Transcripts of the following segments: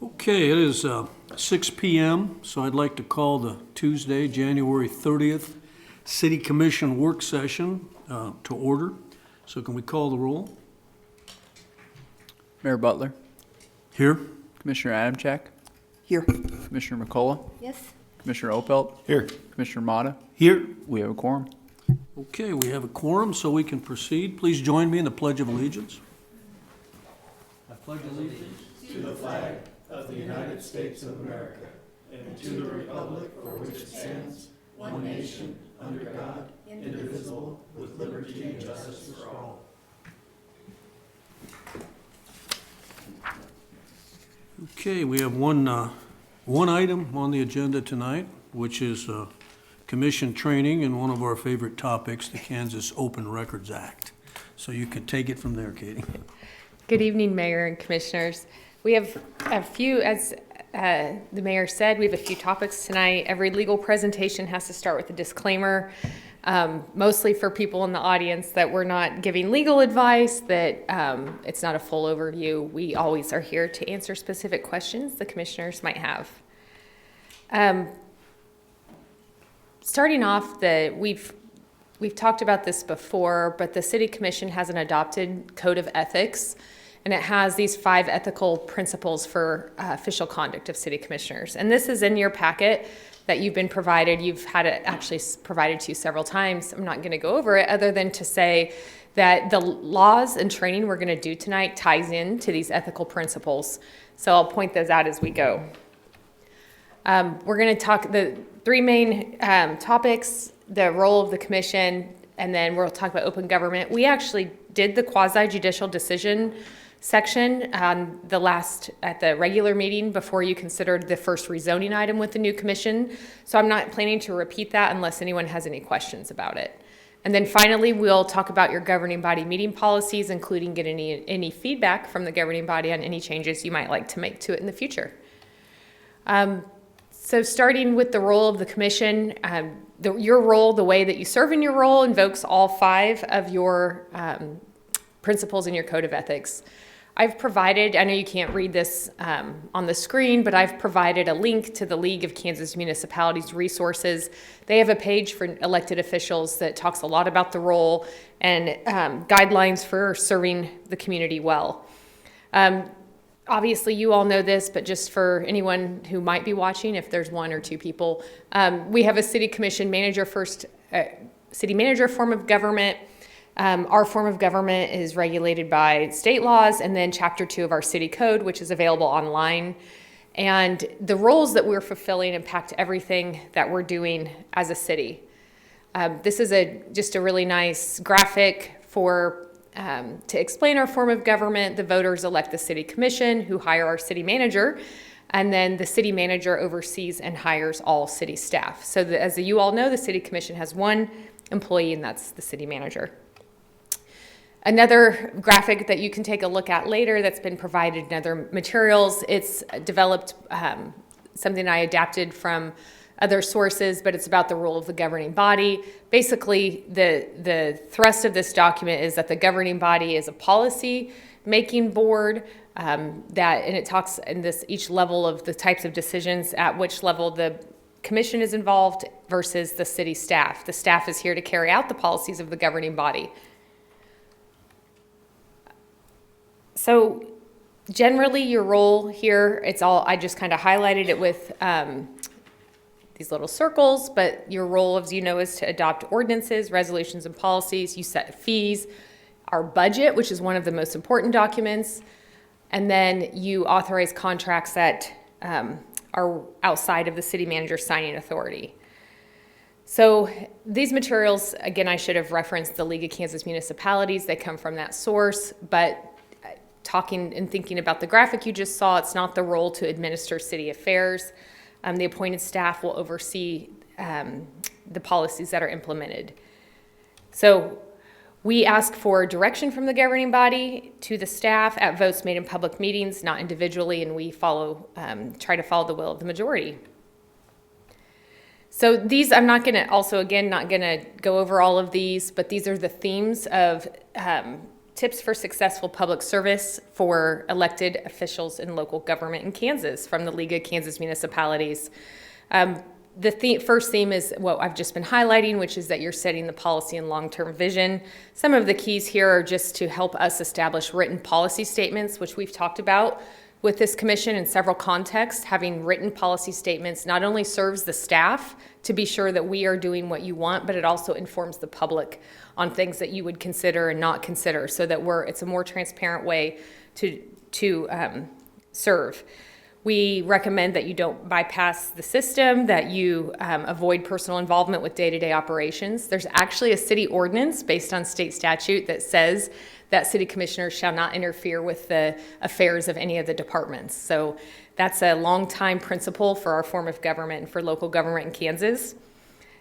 Okay, it is 6 p.m., so I'd like to call the Tuesday, January 30th City Commission work session to order. So can we call the roll? Mayor Butler, Here? Commissioner Adamchak, Here. Commissioner McCullough, Yes. Commissioner Opelt, Here. Commissioner Motta. Here. We have a quorum. Okay, we have a quorum, so we can proceed. Please join me in the Pledge of Allegiance. I pledge allegiance Okay, we have one item on the agenda tonight, which is commission training and one of our favorite topics, the Kansas Open Records Act. So you can take it from there, Katie. Good evening, Mayor and Commissioners. We have a few, as the Mayor said, we have a few topics tonight. Every legal presentation has to start with a disclaimer, mostly for people in the audience that we're not giving legal advice, that it's not a full overview. We always are here to answer specific questions the Commissioners might have. Starting off, we've talked about this before, but the City Commission has an adopted code of ethics, and it has these 5 ethical principles for official conduct of city commissioners. And this is in your packet that you've been provided. You've had it actually provided to you several times. I'm not going to go over it other than to say that the laws and training we're going to do tonight ties in to these ethical principles. So I'll point those out as we go. We're going to talk the 3 main topics: the role of the commission, and then we'll talk about open government. We actually did the quasi-judicial decision section at the regular meeting before you considered the first rezoning item with the new commission. So I'm not planning to repeat that unless anyone has any questions about it. And then finally, we'll talk about your governing body meeting policies, including getting any feedback from the governing body on any changes you might like to make to it in the future. So starting with the role of the commission, your role, the way that you serve in your role, invokes all 5 of your principles in your code of ethics. I've provided, I know you can't read this on the screen, but I've provided a link to the League of Kansas Municipalities resources. They have a page for elected officials that talks a lot about the role and guidelines for serving the community well. Obviously, you all know this, but just for anyone who might be watching, if there's 1 or 2 people, we have a city commission manager city manager form of government. Our form of government is regulated by state laws, and then Chapter 2 of our city code, which is available online. And the roles that we're fulfilling impact everything that we're doing as a city. This is just a really nice graphic to explain our form of government. The voters elect the city commission, who hire our city manager, and then the city manager oversees and hires all city staff. So as you all know, the city commission has 1 employee, and that's the city manager. Another graphic that you can take a look at later that's been provided in other materials, it's developed something I adapted from other sources, but it's about the role of the governing body. Basically, the thrust of this document is that the governing body is a policy-making board, and it talks in each level of the types of decisions at which level the commission is involved versus the city staff. The staff is here to carry out the policies of the governing body. So generally your role here, I just kind of highlighted it with these little circles, but your role, as you know, is to adopt ordinances, resolutions, and policies. You set fees, our budget, which is one of the most important documents, and then you authorize contracts that are outside of the city manager's signing authority. So these materials, again, I should have referenced the League of Kansas Municipalities. They come from that source, but talking and thinking about the graphic you just saw, it's not the role to administer city affairs. The appointed staff will oversee the policies that are implemented. So we ask for direction from the governing body to the staff at votes made in public meetings, not individually, and we try to follow the will of the majority. So these, I'm not going to go over all of these, but these are the themes of tips for successful public service for elected officials in local government in Kansas from the League of Kansas Municipalities. The first theme is what I've just been highlighting, which is that you're setting the policy and long-term vision. Some of the keys here are just to help us establish written policy statements, which we've talked about with this commission in several contexts. Having written policy statements not only serves the staff to be sure that we are doing what you want, but it also informs the public on things that you would consider and not consider, so that it's a more transparent way to serve. We recommend that you don't bypass the system, that you avoid personal involvement with day-to-day operations. There's actually a city ordinance based on state statute that says that city commissioners shall not interfere with the affairs of any of the departments. So that's a long-time principle for our form of government and for local government in Kansas.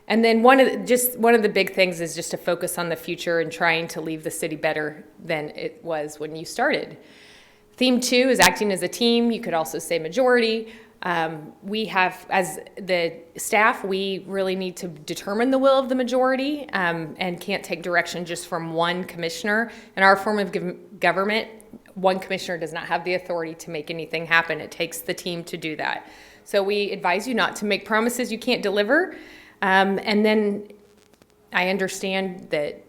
And then one of the big things is just to focus on the future and trying to leave the city better than it was when you started. Theme 2 is acting as a team. You could also say majority. We have, as the staff, we really need to determine the will of the majority and can't take direction just from one commissioner. In our form of government, one commissioner does not have the authority to make anything happen. It takes the team to do that. So we advise you not to make promises you can't deliver. And then I understand that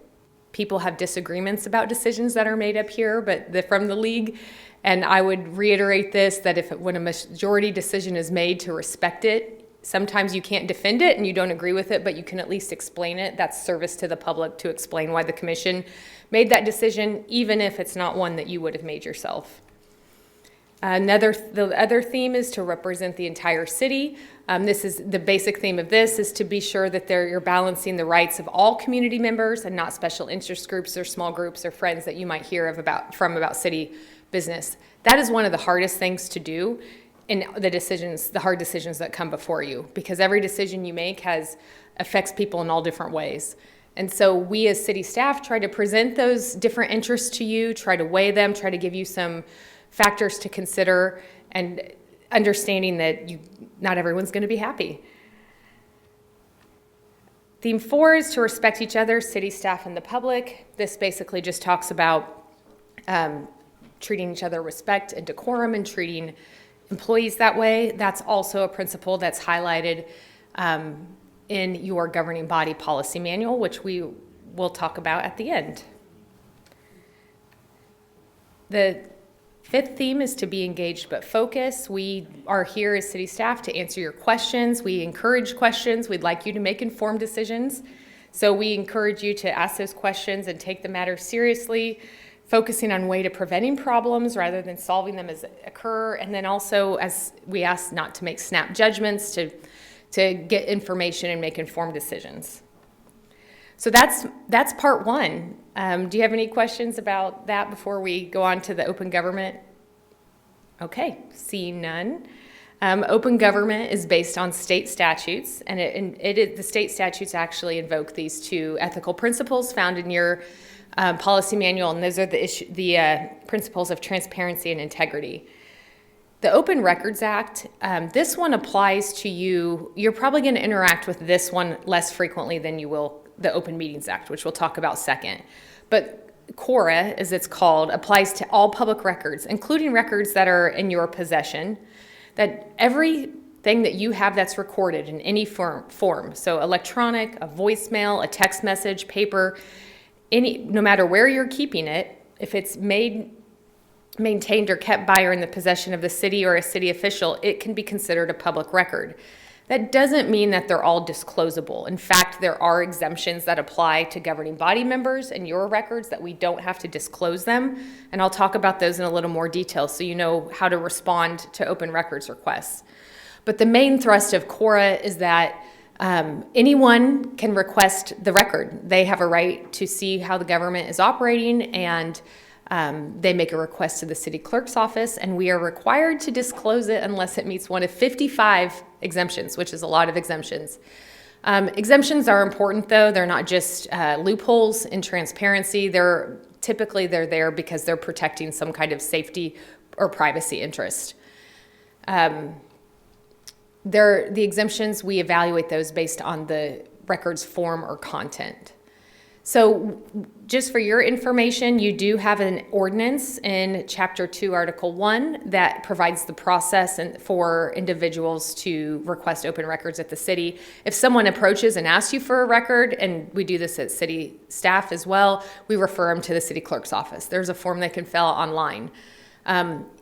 people have disagreements about decisions that are made up here, but from the league. And I would reiterate this, that when a majority decision is made, to respect it. Sometimes you can't defend it and you don't agree with it, but you can at least explain it. That's service to the public to explain why the commission made that decision, even if it's not one that you would have made yourself. The other theme is to represent the entire city. This is the basic theme of this, is to be sure that you're balancing the rights of all community members and not special interest groups or small groups or friends that you might hear about city business. That is one of the hardest things to do in the hard decisions that come before you, because every decision you make affects people in all different ways. And so we as city staff try to present those different interests to you, try to weigh them, try to give you some factors to consider, and understanding that not everyone's going to be happy. Theme 4 is to respect each other, city staff and the public. This basically just talks about treating each other with respect and decorum and treating employees that way. That's also a principle that's highlighted in your governing body policy manual, which we will talk about at the end. The 5th theme is to be engaged but focused. We are here as city staff to answer your questions. We encourage questions. We'd like you to make informed decisions. So we encourage you to ask those questions and take the matter seriously, focusing on way to preventing problems rather than solving them as they occur. And then also, as we ask, not to make snap judgments, to get information and make informed decisions. So that's part 1. Do you have any questions about that before we go on to the open government? Okay, seeing none. Open government is based on state statutes, and the state statutes actually invoke these 2 ethical principles found in your policy manual, and those are the principles of transparency and integrity. The Open Records Act, this one applies to you. You're probably going to interact with this one less frequently than you will the Open Meetings Act, which we'll talk about second. But KORA, as it's called, applies to all public records, including records that are in your possession, that everything that you have that's recorded in any form, so electronic, a voicemail, a text message, paper, no matter where you're keeping it, if it's maintained or kept by or in the possession of the city or a city official, it can be considered a public record. That doesn't mean that they're all disclosable. In fact, there are exemptions that apply to governing body members and your records that we don't have to disclose them. And I'll talk about those in a little more detail so you know how to respond to open records requests. But the main thrust of KORA is that anyone can request the record. They have a right to see how the government is operating, and they make a request to the city clerk's office, and we are required to disclose it unless it meets one of 55 exemptions, which is a lot of exemptions. Exemptions are important, though. They're not just loopholes in transparency. They're there because they're protecting some kind of safety or privacy interest. The exemptions, we evaluate those based on the record's form or content. So just for your information, you do have an ordinance in Chapter 2, Article 1 that provides the process for individuals to request open records at the city. If someone approaches and asks you for a record, and we do this at city staff as well, we refer them to the city clerk's office. There's a form they can fill out online.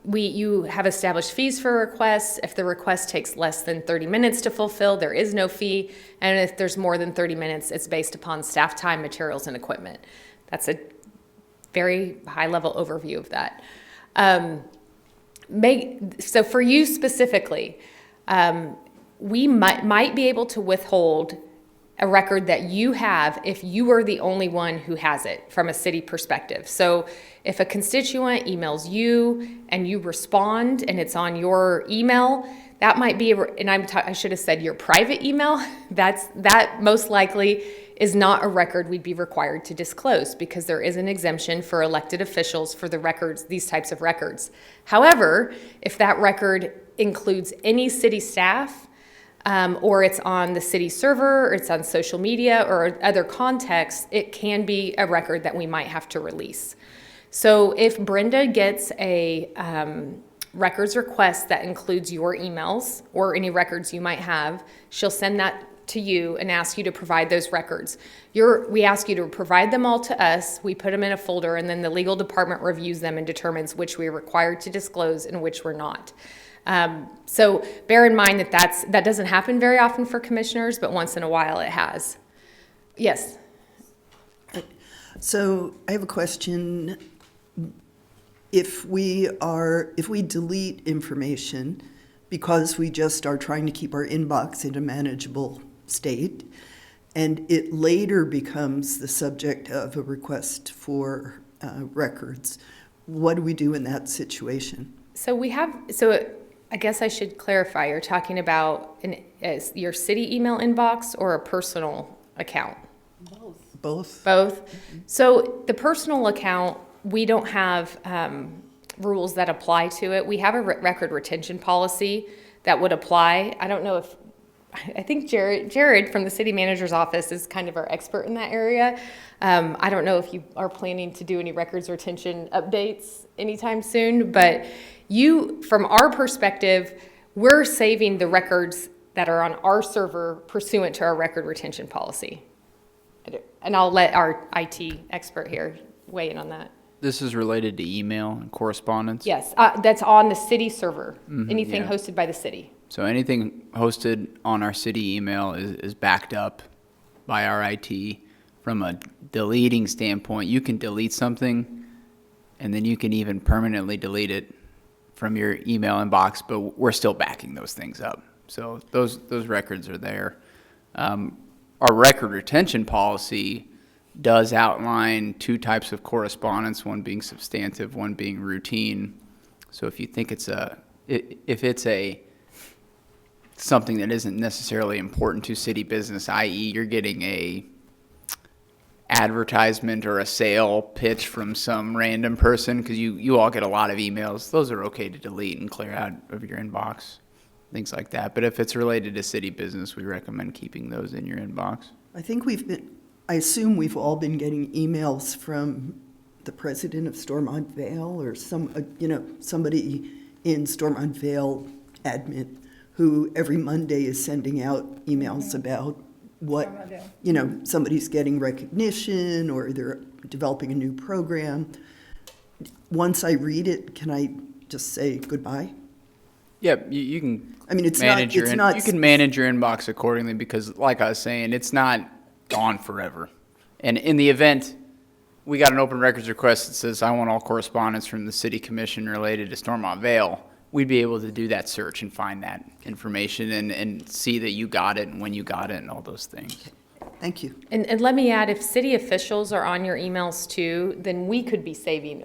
You have established fees for requests. If the request takes less than 30 minutes to fulfill, there is no fee. And if there's more than 30 minutes, it's based upon staff time, materials, and equipment. That's a very high-level overview of that. So for you specifically, we might be able to withhold a record that you have if you are the only one who has it from a city perspective. So if a constituent emails you and you respond and it's on your email, that might be, I should have said your private email, that most likely is not a record we'd be required to disclose because there is an exemption for elected officials for the records, these types of records. However, if that record includes any city staff, or it's on the city server, or it's on social media, or other contexts, it can be a record that we might have to release. So if Brenda gets a records request that includes your emails or any records you might have, she'll send that to you and ask you to provide those records. We ask you to provide them all to us, we put them in a folder, and then the legal department reviews them and determines which we're required to disclose and which we're not. So bear in mind that doesn't happen very often for commissioners, but once in a while it has. Yes. So I have a question. If we delete information because we just are trying to keep our inbox in a manageable state, and it later becomes the subject of a request for records, what do we do in that situation? So I guess I should clarify, you're talking about your city email inbox or a personal account? Both. Both. So the personal account, we don't have rules that apply to it. We have a record retention policy that would apply. I think Jared from the city manager's office is kind of our expert in that area. I don't know if you are planning to do any records retention updates anytime soon, but from our perspective, we're saving the records that are on our server pursuant to our record retention policy. And I'll let our IT expert here weigh in on that. This is related to email and correspondence? Yes, that's on the city server, anything yeah. hosted by the city. So anything hosted on our city email is backed up by our IT. From a deleting standpoint, you can delete something, and then you can even permanently delete it from your email inbox, but we're still backing those things up. So those records are there. Our record retention policy does outline two types of correspondence, one being substantive, one being routine. So if you think it's something that isn't necessarily important to city business, i.e. you're getting a advertisement or a sale pitch from some random person, because you all get a lot of emails, those are okay to delete and clear out of your inbox, things like that. But if it's related to city business, we recommend keeping those in your inbox. I assume we've all been getting emails from the president of Stormont Vale or somebody in Stormont Vale admin who every Monday is sending out emails about what, somebody's getting recognition or they're developing a new program. Once I read it, can I just say goodbye? Yeah, you can. I mean, it's manage not. You can manage your inbox accordingly because, like I was saying, it's not gone forever. And in the event we got an open records request that says, I want all correspondence from the city commission related to Stormont Vale, we'd be able to do that search and find that information and see that you got it and when you got it and all those things. Thank you. And let me add, if city officials are on your emails too, then we should be saving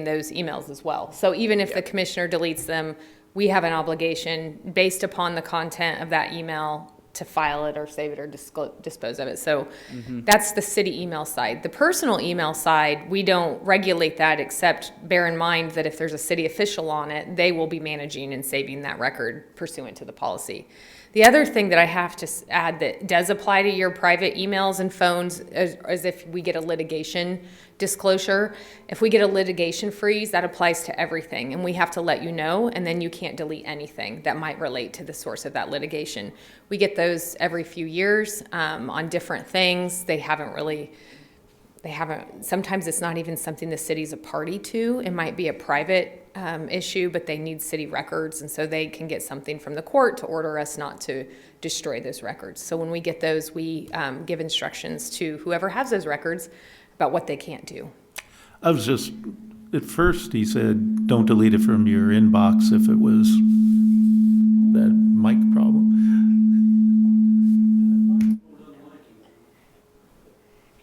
those emails as well. So even if the commissioner deletes them, we have an obligation based upon the content of that email to file it or save it or dispose of it. So that's the city email side. The personal email side, we don't regulate that, except bear in mind that if there's a city official on it, they will be managing and saving that record pursuant to the policy. The other thing that I have to add that does apply to your private emails and phones is if we get a litigation disclosure. If we get a litigation freeze, that applies to everything, and we have to let you know, and then you can't delete anything that might relate to the source of that litigation. We get those every few years on different things. Sometimes it's not even something the city's a party to. It might be a private issue, but they need city records, and so they can get something from the court to order us not to destroy those records. So when we get those, we give instructions to whoever has those records about what they can't do. I was just, at first he said, don't delete it from your inbox if it was that mic problem.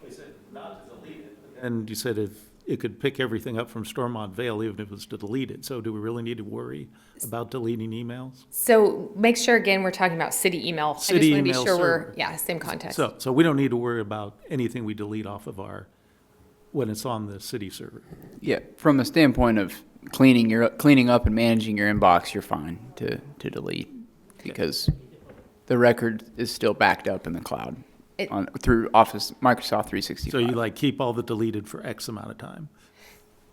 He said not to delete it. And you said if it could pick everything up from Stormont Vale, even if it was to delete it. So do we really need to worry about deleting emails? So make sure, again, we're talking about city email. I City just want to be email sure server. same context. So we don't need to worry about anything we delete off of when it's on the city server. Yeah, from a standpoint of cleaning up and managing your inbox, you're fine to delete because the record is still backed up in the cloud through Microsoft 365. So you keep all the deleted for X amount of time.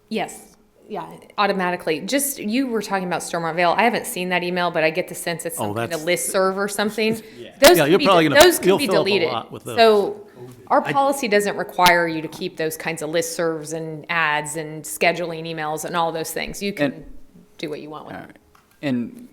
Yes. Yeah, automatically. Just, you were talking about Stormont Vale. I haven't seen that email, but I get the sense it's some kind of listserv or something. Those Yeah, you're probably those can you'll be fill up a deleted. lot with those. So our policy doesn't require you to keep those kinds of listservs and ads and scheduling emails and all those things. You can do what you want with them. And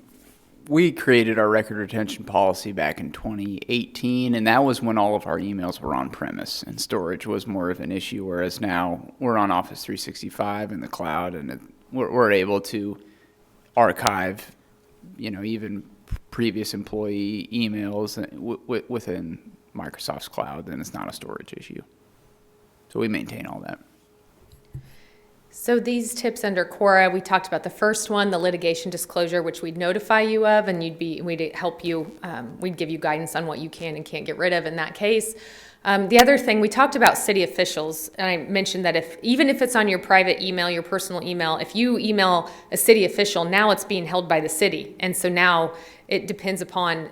we created our record retention policy back in 2018, and that was when all of our emails were on premise and storage was more of an issue, whereas now we're on Office 365 in the cloud, and we're able to archive, even previous employee emails within Microsoft's cloud, then it's not a storage issue. So we maintain all that. So these tips under KORA, we talked about the first one, the litigation disclosure, which we'd notify you of, and we'd help you, we'd give you guidance on what you can and can't get rid of in that case. The other thing, we talked about city officials, and I mentioned that even if it's on your private email, your personal email, if you email a city official, now it's being held by the city. And so now it depends upon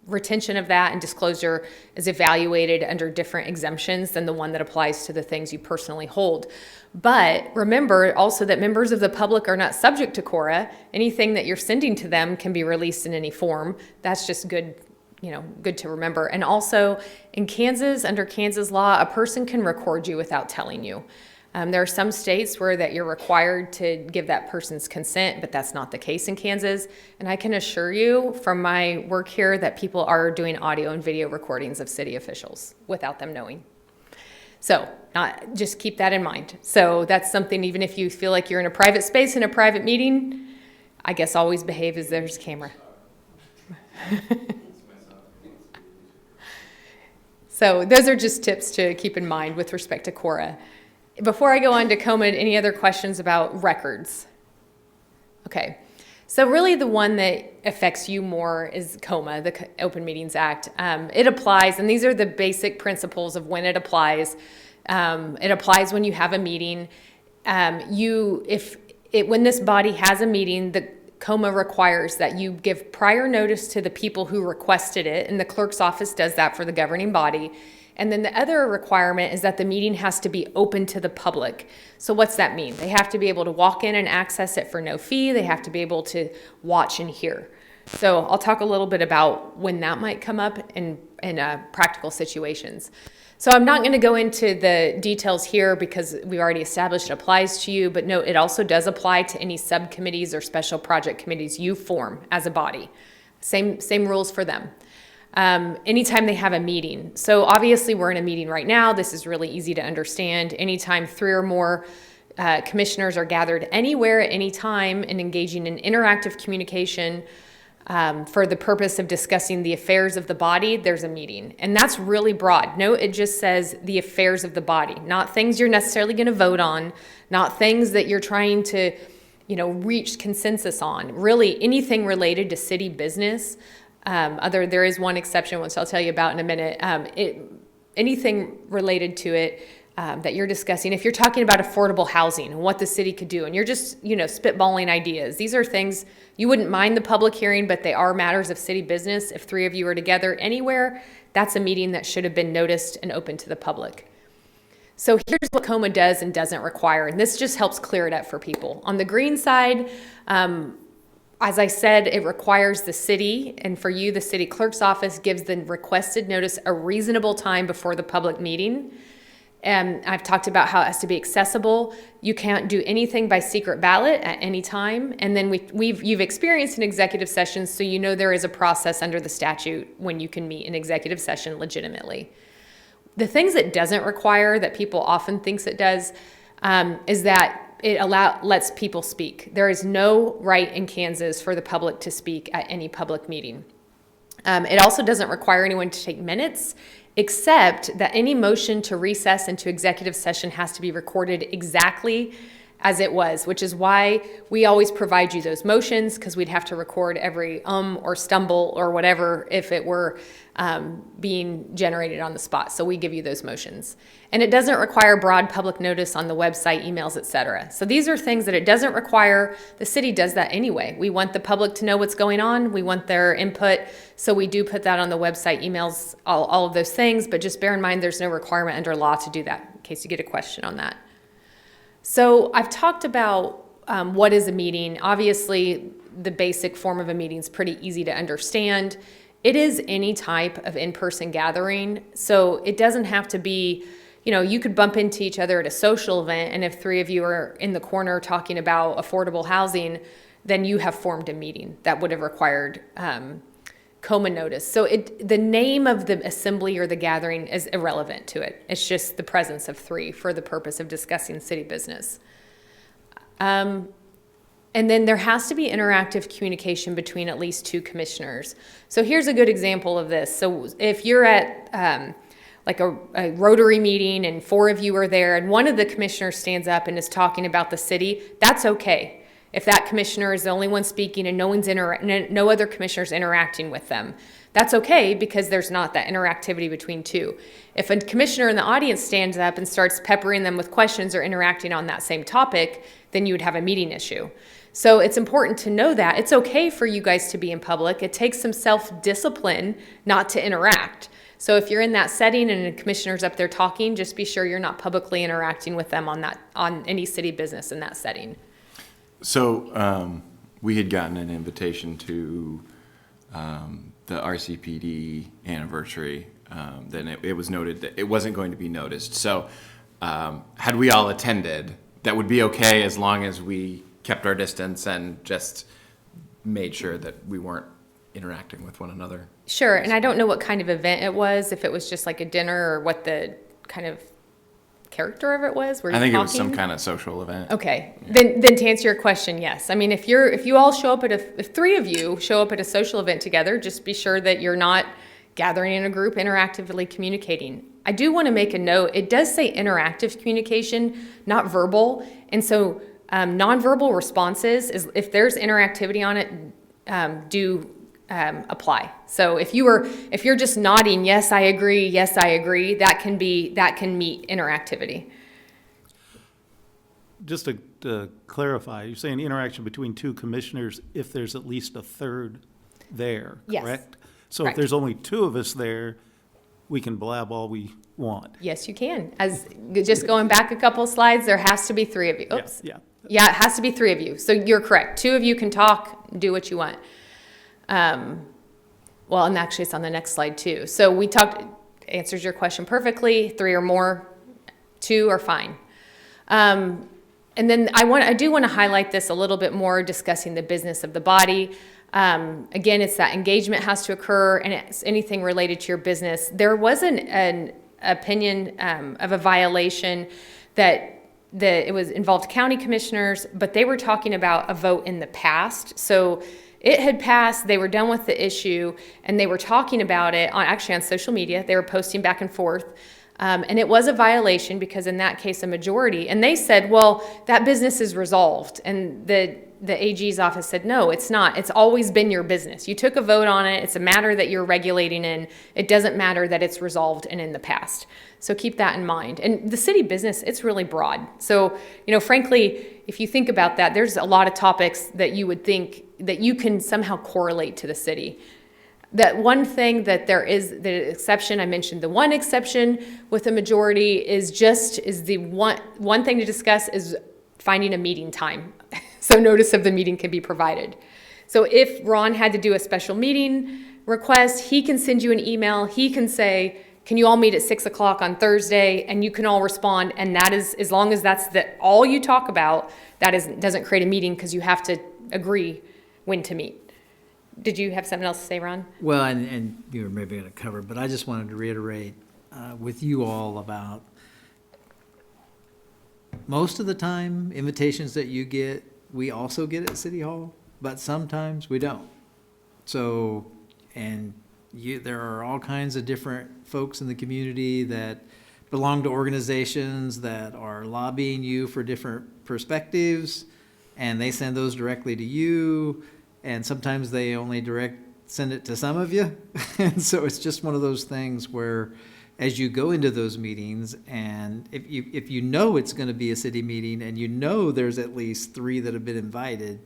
retention of that, and disclosure is evaluated under different exemptions than the one that applies to the things you personally hold. But remember also that members of the public are not subject to KORA. Anything that you're sending to them can be released in any form. That's just good to remember. And also in Kansas, under Kansas law, a person can record you without telling you. There are some states where that you're required to give that person's consent, but that's not the case in Kansas. And I can assure you from my work here that people are doing audio and video recordings of city officials without them knowing. So just keep that in mind. So that's something, even if you feel like you're in a private space in a private meeting, I guess always behave as there's a camera. So those are just tips to keep in mind with respect to KORA. Before I go on to KOMA, any other questions about records? Okay. So really the one that affects you more is KOMA, the Open Meetings Act. It applies, and these are the basic principles of when it applies. It applies when you have a meeting. When this body has a meeting, the KOMA requires that you give prior notice to the people who requested it, and the clerk's office does that for the governing body. And then the other requirement is that the meeting has to be open to the public. So what's that mean? They have to be able to walk in and access it for no fee. They have to be able to watch and hear. So I'll talk a little bit about when that might come up in practical situations. So I'm not going to go into the details here because we already established it applies to you, but note it also does apply to any subcommittees or special project committees you form as a body. Same rules for them. Anytime they have a meeting. So obviously we're in a meeting right now. This is really easy to understand. Anytime 3 or more commissioners are gathered anywhere at any time and engaging in interactive communication for the purpose of discussing the affairs of the body, there's a meeting. And that's really broad. Note it just says the affairs of the body, not things you're necessarily going to vote on, not things that you're trying to, reach consensus on. Really anything related to city business There is one exception, which I'll tell you about in a minute. Anything related to it that you're discussing, if you're talking about affordable housing and what the city could do, and you're just, spitballing ideas, these are things you wouldn't mind the public hearing, but they are matters of city business. If 3 of you are together anywhere, that's a meeting that should have been noticed and open to the public. So here's what KOMA does and doesn't require, and this just helps clear it up for people. On the green side, as I said, it requires the city, and for you, the city clerk's office gives the requested notice a reasonable time before the public meeting. And I've talked about how it has to be accessible. You can't do anything by secret ballot at any time. And then you've experienced an executive session, so you know there is a process under the statute when you can meet an executive session legitimately. The things it doesn't require that people often thinks it does is that it lets people speak. There is no right in Kansas for the public to speak at any public meeting. It also doesn't require anyone to take minutes, except that any motion to recess into executive session has to be recorded exactly as it was, which is why we always provide you those motions, because we'd have to record every or stumble or whatever if it were being generated on the spot. So we give you those motions. And it doesn't require broad public notice on the website, emails, etc. So these are things that it doesn't require. The city does that anyway. We want the public to know what's going on. We want their input. So we do put that on the website, emails, all of those things. But just bear in mind, there's no requirement under law to do that, in case you get a question on that. So I've talked about what is a meeting. Obviously, the basic form of a meeting is pretty easy to understand. It is any type of in-person gathering. So it doesn't have to be, you could bump into each other at a social event, and if 3 of you are in the corner talking about affordable housing, then you have formed a meeting that would have required KOMA notice. So the name of the assembly or the gathering is irrelevant to it. It's just the presence of 3 for the purpose of discussing city business. And then there has to be interactive communication between at least 2 commissioners. So here's a good example of this. So if you're at like a Rotary meeting and 4 of you are there and one of the commissioners stands up and is talking about the city, that's okay. If that commissioner is the only one speaking and no other commissioners interacting with them, that's okay, because there's not that interactivity between 2. If a commissioner in the audience stands up and starts peppering them with questions or interacting on that same topic, then you would have a meeting issue. So it's important to know that. It's okay for you guys to be in public. It takes some self-discipline not to interact. So if you're in that setting and a commissioner's up there talking, just be sure you're not publicly interacting with them on any city business in that setting. So we had gotten an invitation to the RCPD anniversary. Then it was noted that it wasn't going to be noticed. So had we all attended, that would be okay as long as we kept our distance and just made sure that we weren't interacting with one another. Sure, and I don't know what kind of event it was, if it was just like a dinner or what the kind of character of it was. Were you I think talking? it was some kind of social event. Okay, Yeah. then to answer your question, yes. I mean, if you all show up if 3 of you show up at a social event together, just be sure that you're not gathering in a group, interactively communicating. I do want to make a note. It does say interactive communication, not verbal, and so nonverbal responses is if there's interactivity on it, do apply. So if you're just nodding, yes, I agree, that can meet interactivity. Just to clarify, you're saying interaction between 2 commissioners if there's at least a third there, Yes. correct? So Correct. if there's only 2 of us there, we can blab all we want. Yes, you can. As just going back a couple slides, there has to be 3 of you. Oops. Yeah. Yeah, it has to be 3 of you. So you're correct. 2 of you can talk, do what you want. Well, and actually it's on the next slide too. So we answers your question perfectly. 3 or more, 2 are fine. And then I do want to highlight this a little bit more, discussing the business of the body. Again, it's that engagement has to occur, and it's anything related to your business. There was an opinion of a violation that it was involved county commissioners, but they were talking about a vote in the past. So it had passed, they were done with the issue, and they were talking about it on social media. They were posting back and forth. And it was a violation because in that case, a majority. And they said, well, that business is resolved. And the AG's office said, no, it's not. It's always been your business. You took a vote on it. It's a matter that you're regulating in. It doesn't matter that it's resolved and in the past. So keep that in mind. And the city business, it's really broad. So, frankly, if you think about that, there's a lot of topics that you would think that you can somehow correlate to the city. That one thing that there is, the exception, I mentioned the one exception with the majority is the one thing to discuss is finding a meeting time. So notice of the meeting can be provided. So if Ron had to do a special meeting request, he can send you an email. He can say, can you all meet at 6 o'clock on Thursday? And you can all respond. And that is, as long as that's all you talk about, doesn't create a meeting because you have to agree when to meet. Did you have something else to say, Ron? Well, and you were maybe going to cover, but I just wanted to reiterate with you all about most of the time, invitations that you get, we also get at City Hall, but sometimes we don't. So, there are all kinds of different folks in the community that belong to organizations that are lobbying you for different perspectives, and they send those directly to you. And sometimes they only send it to some of you. And so it's just one of those things where as you go into those meetings, and if you know it's going to be a city meeting and there's at least 3 that have been invited,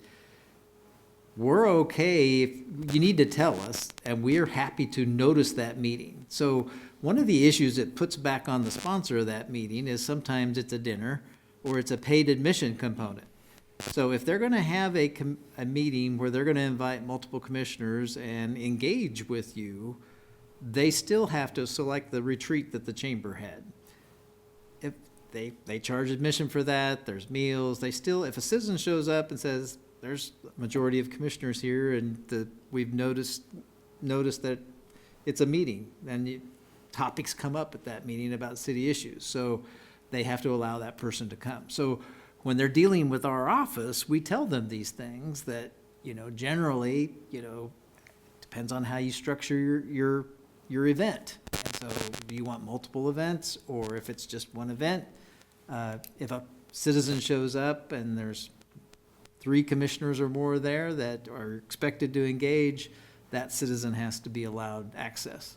we're okay if you need to tell us, and we're happy to notice that meeting. So one of the issues it puts back on the sponsor of that meeting is sometimes it's a dinner or it's a paid admission component. So if they're going to have a meeting where they're going to invite multiple commissioners and engage with you, they still have to select the retreat that the chamber had. If they charge admission for that, there's meals, if a citizen shows up and says, there's a majority of commissioners here and we've noticed that it's a meeting and topics come up at that meeting about city issues. So they have to allow that person to come. So when they're dealing with our office, we tell them these things that, generally, depends on how you structure your event. And so do you want multiple events, or if it's just one event? If a citizen shows up and there's 3 commissioners or more there that are expected to engage, that citizen has to be allowed access.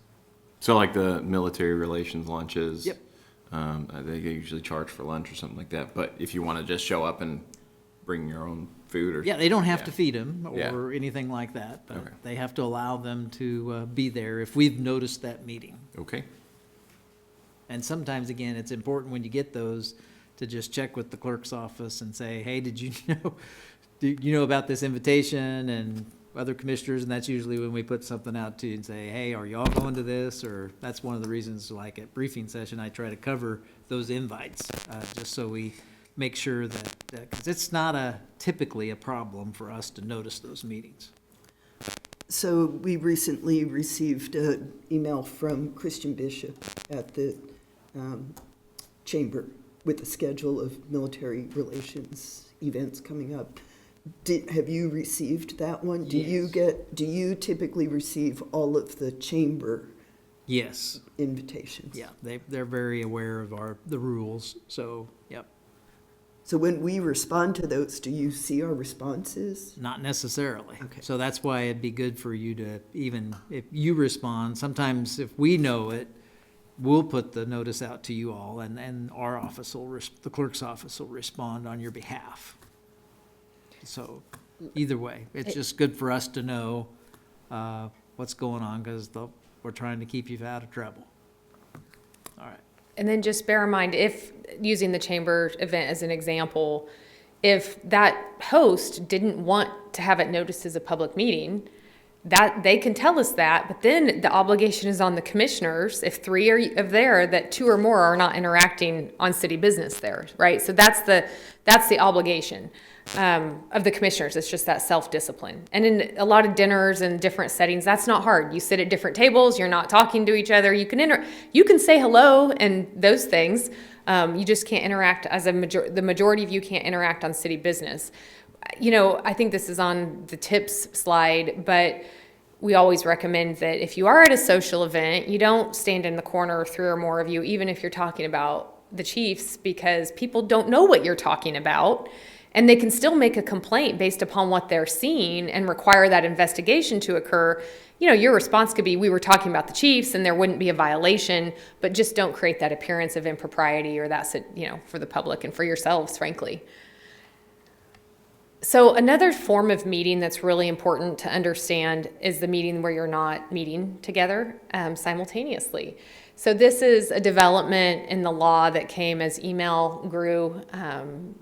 So like the military relations lunches. Yep. They usually charge for lunch or something like that. But if you want to just show up and bring your own food or. Yeah, they don't have to Yeah. feed them or Yeah. anything like that, but Okay. they have to allow them to be there if we've noticed that meeting. Okay. And sometimes, again, it's important when you get those to just check with the clerk's office and say, hey, do you know about this invitation and other commissioners? And that's usually when we put something out to you and say, hey, are you all going to this? Or that's one of the reasons, like at briefing session, I try to cover those invites, just so we make sure that, because it's not typically a problem for us to notice those meetings. So we recently received an email from Christian Bishop at the chamber with a schedule of military relations events coming up. Have you received that one? Yes. Do you typically receive all of the chamber Yes, invitations? yeah, they're very aware of the rules, so, yep. So when we respond to those, do you see our responses? Not necessarily. Okay. So that's why it'd be good for you to, even if you respond, sometimes if we know it, we'll put the notice out to you all, and our office the clerk's office will respond on your behalf. So either way, it's just good for us to know what's going on, because we're trying to keep you out of trouble. All right. And then just bear in mind, if, using the chamber event as an example, if that host didn't want to have it noticed as a public meeting, that they can tell us that, but then the obligation is on the commissioners, if 3 are there, that 2 or more are not interacting on city business there, right? So that's the obligation of the commissioners. It's just that self-discipline. And in a lot of dinners and different settings, that's not hard. You sit at different tables, you're not talking to each other, you can say hello and those things. You just can't interact the majority of you can't interact on city business. I think this is on the tips slide, but we always recommend that if you are at a social event, you don't stand in the corner, 3 or more of you, even if you're talking about the Chiefs, because people don't know what you're talking about. And they can still make a complaint based upon what they're seeing and require that investigation to occur. You know, your response could be, we were talking about the chiefs and there wouldn't be a violation, but just don't create that appearance of impropriety or that's, you know, for the public and for yourselves, frankly. So another form of meeting that's really important to understand is the meeting where you're not meeting together simultaneously. So this is a development in the law that came as email grew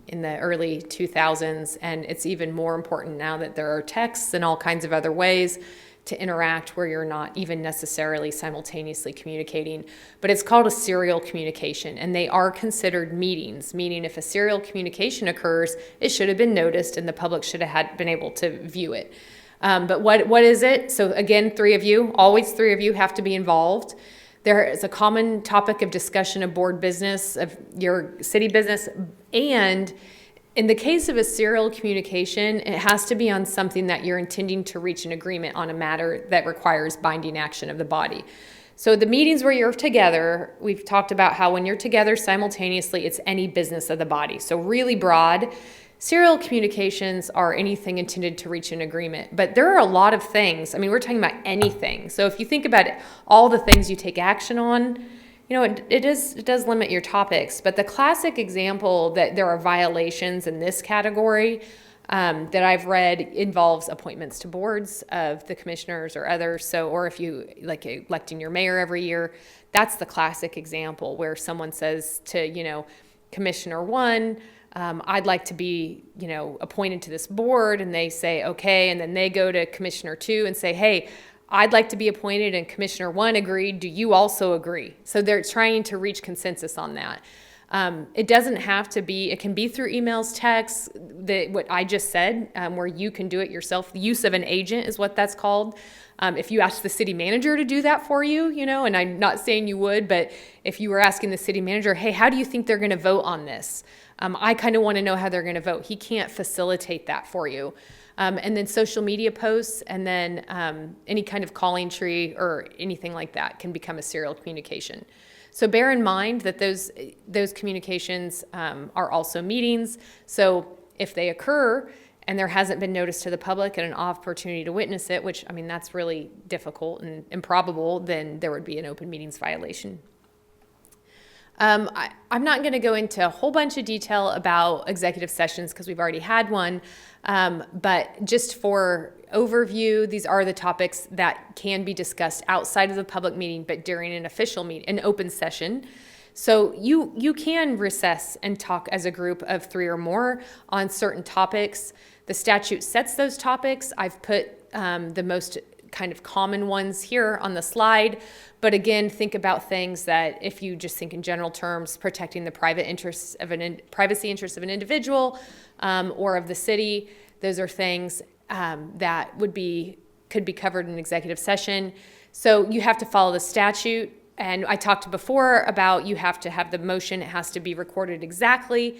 in the early 2000s, and it's even more important now that there are texts and all kinds of other ways to interact where you're not even necessarily simultaneously communicating. But it's called a serial communication, and they are considered meetings, meaning if a serial communication occurs, it should have been noticed and the public should have been able to view it. But what is it? So again, always three of you have to be involved. There is a common topic of discussion of board business, of your city business, and in the case of a serial communication, it has to be on something that you're intending to reach an agreement on a matter that requires binding action of the body. So the meetings where you're together, we've talked about how when you're together simultaneously, it's any business of the body. So really broad. Serial communications are anything intended to reach an agreement, but there are a lot of things. I mean, we're talking about anything. So if you think about it, all the things you take action on, you know, it does limit your topics. But the classic example that there are violations in this category that I've read involves appointments to boards of the commissioners or others. So, or if you like electing your mayor every year, that's the classic example where someone says to, you know, Commissioner 1, I'd like to be, you know, appointed to this board, and they say, okay, and then they go to Commissioner 2 and say, hey, I'd like to be appointed, and Commissioner 1 agreed. Do you also agree? So they're trying to reach consensus on that. It doesn't have to be, it can be through emails, texts, what I just said, where you can do it yourself. The use of an agent is what that's called. If you ask the city manager to do that for you, you know, and I'm not saying you would, but if you were asking the city manager, hey, how do you think they're going to vote on this? I kind of want to know how they're going to vote. He can't facilitate that for you. And then social media posts, and then any kind of calling tree or anything like that can become a serial communication. So bear in mind that those communications are also meetings. So if they occur and there hasn't been notice to the public and an opportunity to witness it, which, I mean, that's really difficult and improbable, then there would be an open meetings violation. I'm not going to go into a whole bunch of detail about executive sessions because we've already had one, but just for overview, these are the topics that can be discussed outside of the public meeting, but during an official meeting, an open session. So you can recess and talk as a group of 3 or more on certain topics. The statute sets those topics. I've put the most kind of common ones here on the slide. But again, think about things that if you just think in general terms, protecting the privacy interests of an individual or of the city, those are things that could be covered in executive session. So you have to follow the statute. And I talked before about you have to have the motion. It has to be recorded exactly.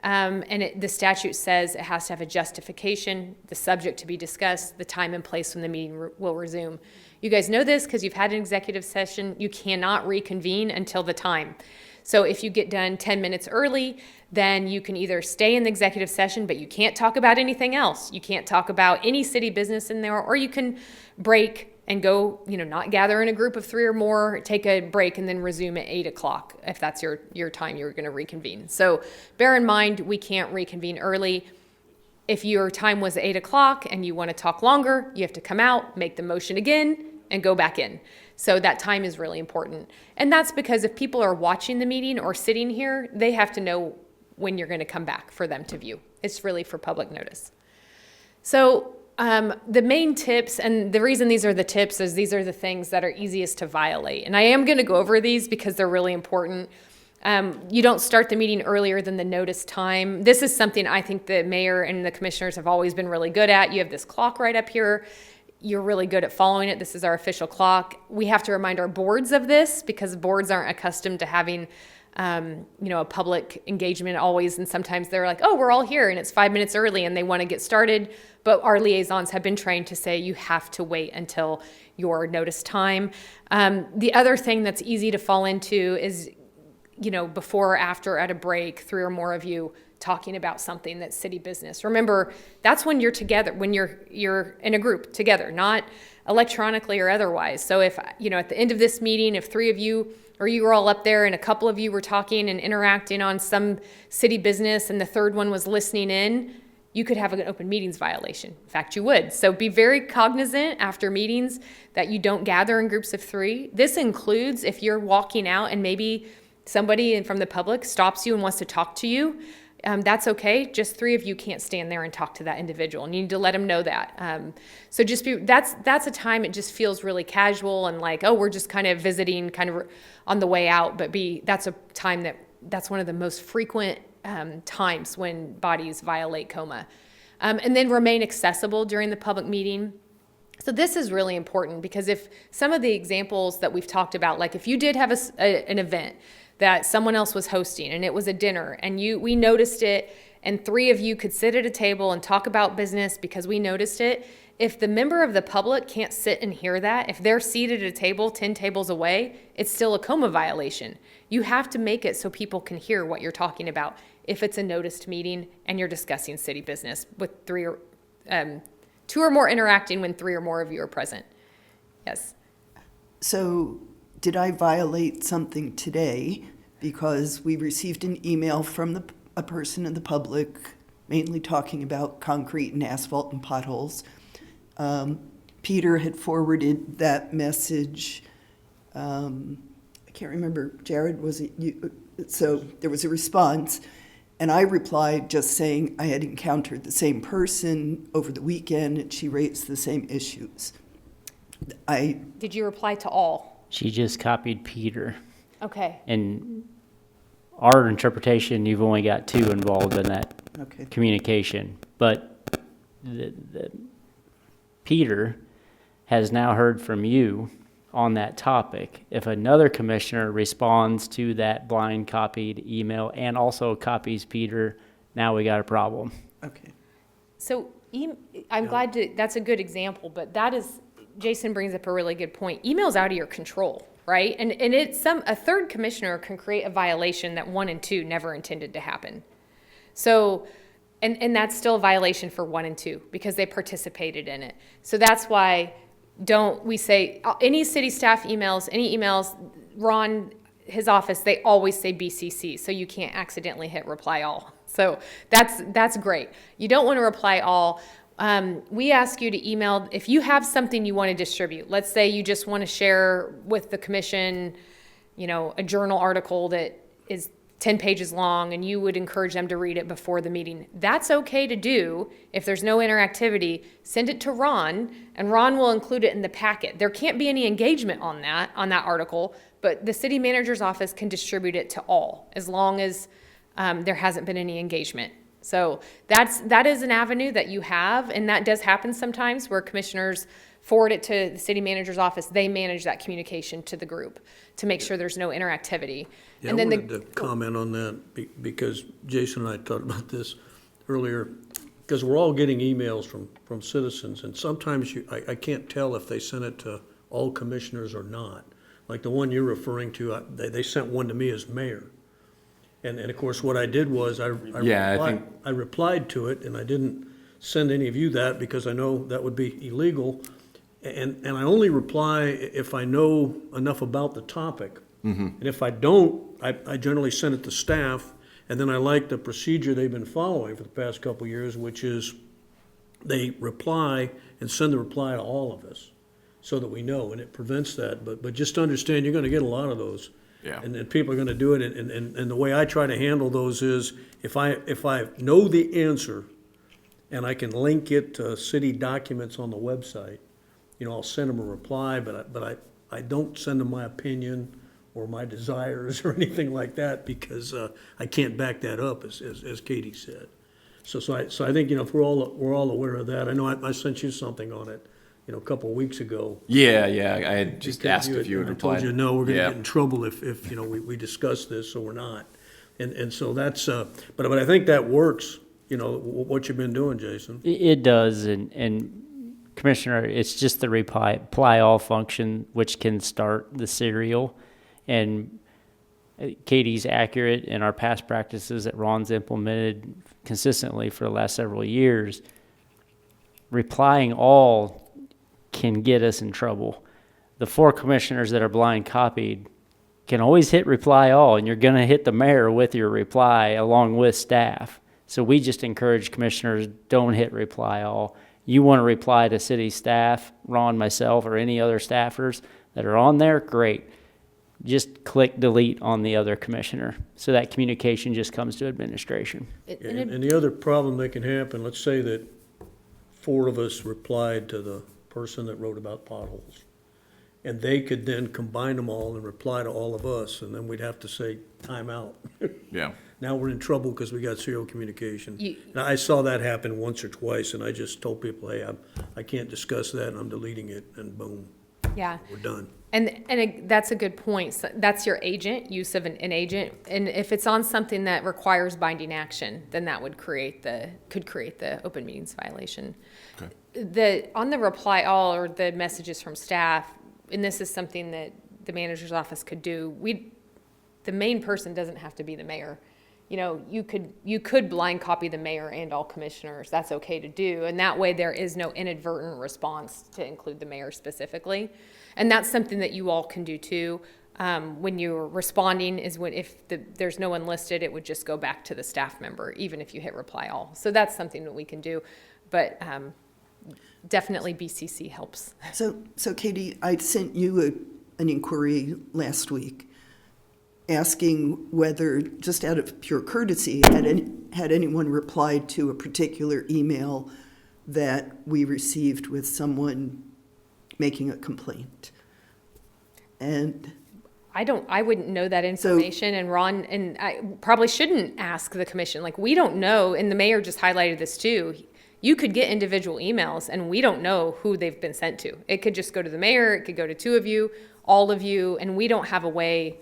The statute says it has to have a justification, the subject to be discussed, the time and place when the meeting will resume. You guys know this because you've had an executive session. You cannot reconvene until the time. So if you get done 10 minutes early, then you can either stay in the executive session, but you can't talk about anything else. You can't talk about any city business in there, or you can break and go, not gather in a group of 3 or more, take a break, and then resume at 8 o'clock if that's your time you're going to reconvene. So bear in mind, we can't reconvene early. If your time was 8 o'clock and you want to talk longer, you have to come out, make the motion again, and go back in. So that time is really important. And that's because if people are watching the meeting or sitting here, they have to know when you're going to come back for them to view. It's really for public notice. So the main tips, and the reason these are the tips is these are the things that are easiest to violate. And I am going to go over these because they're really important. You don't start the meeting earlier than the notice time. This is something I think the mayor and the commissioners have always been really good at. You have this clock right up here. You're really good at following it. This is our official clock. We have to remind our boards of this because boards aren't accustomed to having a public engagement always, and sometimes they're like, oh, we're all here and it's 5 minutes early and they want to get started. But our liaisons have been trained to say you have to wait until your notice time. The other thing that's easy to fall into is, before or after at a break, 3 or more of you talking about something that's city business. Remember, that's when you're together, when you're in a group together, not electronically or otherwise. So if, at the end of this meeting, if 3 of you or you were all up there and a couple of you were talking and interacting on some city business and the third one was listening in, you could have an open meetings violation. In fact, you would. So be very cognizant after meetings that you don't gather in groups of 3. This includes if you're walking out and maybe somebody from the public stops you and wants to talk to you. That's okay. Just 3 of you can't stand there and talk to that individual, and you need to let them know that. So just that's a time it just feels really casual and like, oh, we're just kind of visiting, kind of on the way out. But that's a time that's one of the most frequent times when bodies violate KOMA, and then remain accessible during the public meeting. So this is really important because if some of the examples that we've talked about, like if you did have an event that someone else was hosting and it was a dinner and we noticed it and 3 of you could sit at a table and talk about business because we noticed it, if the member of the public can't sit and hear that, if they're seated at a table 10 tables away, it's still a KOMA violation. You have to make it so people can hear what you're talking about if it's a noticed meeting and you're discussing city business with 2 or more interacting when 3 or more of you are present. Yes. So did I violate something today because we received an email from a person in the public, mainly talking about concrete and asphalt and potholes? Peter had forwarded that message. I can't remember, Jared, was it you? So there was a response, and I replied just saying I had encountered the same person over the weekend and she raised the same issues. Did you reply to all? She just copied Peter. Okay. And our interpretation, you've only got 2 involved in that Okay. communication. But Peter has now heard from you on that topic. If another commissioner responds to that blind copied email and also copies Peter, now we got a problem. Okay. So I'm glad that's a good example, but Jason brings up a really good point. Email's out of your control, right? And it's a third commissioner can create a violation that 1 and 2 never intended to happen. So, and that's still a violation for 1 and 2 because they participated in it. So that's why we say any city staff emails, any emails, Ron, his office, they always say BCC, so you can't accidentally hit reply all. So that's great. You don't want to reply all. We ask you to email if you have something you want to distribute. Let's say you just want to share with the commission, a journal article that is 10 pages long and you would encourage them to read it before the meeting. That's okay to do. If there's no interactivity, send it to Ron and Ron will include it in the packet. There can't be any engagement on that article, but the city manager's office can distribute it to all as long as there hasn't been any engagement. So that is an avenue that you have, and that does happen sometimes where commissioners forward it to the city manager's office. They manage that communication to the group to make sure there's no interactivity. Yeah, And I then wanted to comment on that because Jason and I talked about this earlier, because we're all getting emails from citizens, and sometimes I can't tell if they sent it to all commissioners or not. Like the one you're referring to, they sent one to me as mayor. And of course, what I did was I replied to it, and I didn't send any of you that because I know that would be illegal. And I only reply if I know enough about the topic. And if I don't, I generally send it to staff. And then I like the procedure they've been following for the past couple of years, which is they reply and send the reply to all of us so that we know, and it prevents that. But just understand, you're going to get a lot of those. Yeah. And people are going to do it, and the way I try to handle those is if I know the answer and I can link it to city documents on the website, I'll send them a reply, but I don't send them my opinion or my desires or anything like that because I can't back that up, as Katie said. So I think if we're all aware of that. I know I sent you something on it. A couple of weeks ago. Yeah, I had just asked if you would reply. I told you, no, we're gonna get in trouble if we discuss this, so we're not. And so that's, but I think that works, what you've been doing, Jason. It does, and Commissioner, it's just the reply all function, which can start the serial. And Katie's accurate in our past practices that Ron's implemented consistently for the last several years. Replying all can get us in trouble. The 4 commissioners that are blind copied can always hit reply all, and you're going to hit the mayor with your reply along with staff. So we just encourage commissioners, don't hit reply all. You want to reply to city staff, Ron, myself, or any other staffers that are on there, great. Just click delete on the other commissioner. So that communication just comes to administration. And the other problem that can happen, let's say that 4 of us replied to the person that wrote about potholes. And they could then combine them all and reply to all of us, and then we'd have to say, time out. Yeah. Now we're in trouble because we got serial communication. Now, I saw that happen once or twice, and I just told people, hey, I can't discuss that, and I'm deleting it, and boom, Yeah. we're done. That's a good point. So that's your agent, use of an agent. And if it's on something that requires binding action, then that would could create the open meetings violation. Okay. On the reply all or the messages from staff, and this is something that the manager's office could do, the main person doesn't have to be the mayor. You know, you could blind copy the mayor and all commissioners. That's okay to do. And that way there is no inadvertent response to include the mayor specifically. And that's something that you all can do too. When you're responding is if there's no one listed, it would just go back to the staff member, even if you hit reply all. So that's something that we can do. But definitely BCC helps. So Katie, I sent you an inquiry last week asking whether, just out of pure courtesy, had anyone replied to a particular email that we received with someone making a complaint. And I wouldn't know that information, and Ron, and I probably shouldn't ask the commission. Like, we don't know, and the mayor just highlighted this too. You could get individual emails, and we don't know who they've been sent to. It could just go to the mayor, it could go to 2 of you, all of you, and we don't have a way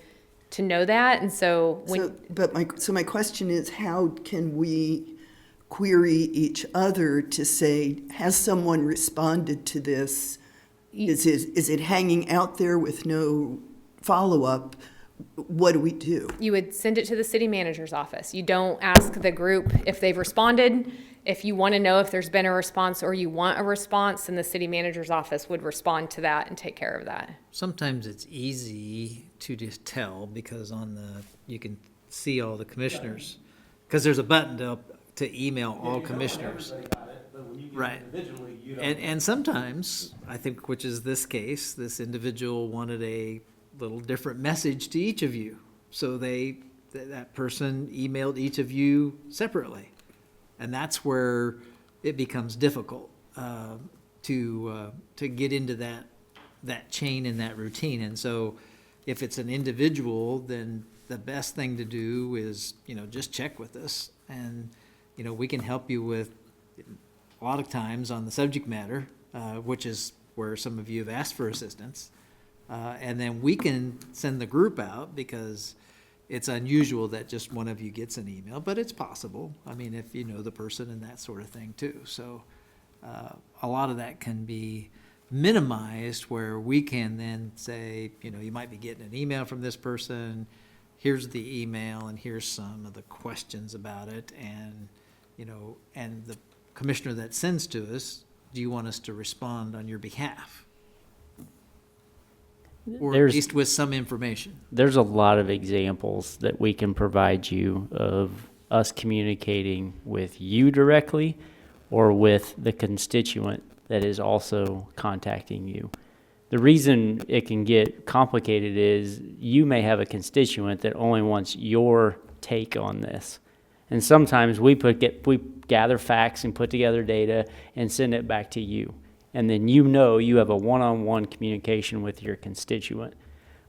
to know that. And so my question is, how can we query each other to say, has someone responded to this? Is it hanging out there with no follow-up? What do we do? you would send it to the city manager's office. You don't ask the group if they've responded. If you want to know if there's been a response or you want a response, then the city manager's office would respond to that and take care of that. Sometimes it's easy to just tell because you can see all the commissioners. Because there's a button to email all commissioners. Right. And sometimes, I think, which is this case, this individual wanted a little different message to each of you. So that person emailed each of you separately. And that's where it becomes difficult to get into that chain and that routine. And so if it's an individual, then the best thing to do is, just check with us. And, we can help you with a lot of times on the subject matter, which is where some of you have asked for assistance. And then we can send the group out because it's unusual that just one of you gets an email, but it's possible. I mean, if you know the person and that sort of thing too. So a lot of that can be minimized where we can then say, you might be getting an email from this person. Here's the email and here's some of the questions about it. And, and the commissioner that sends to us, do you want us to respond on your behalf? Or at least with some information. There's a lot of examples that we can provide you of us communicating with you directly or with the constituent that is also contacting you. The reason it can get complicated is you may have a constituent that only wants your take on this. And sometimes we gather facts and put together data and send it back to you. And then you have a one-on-one communication with your constituent.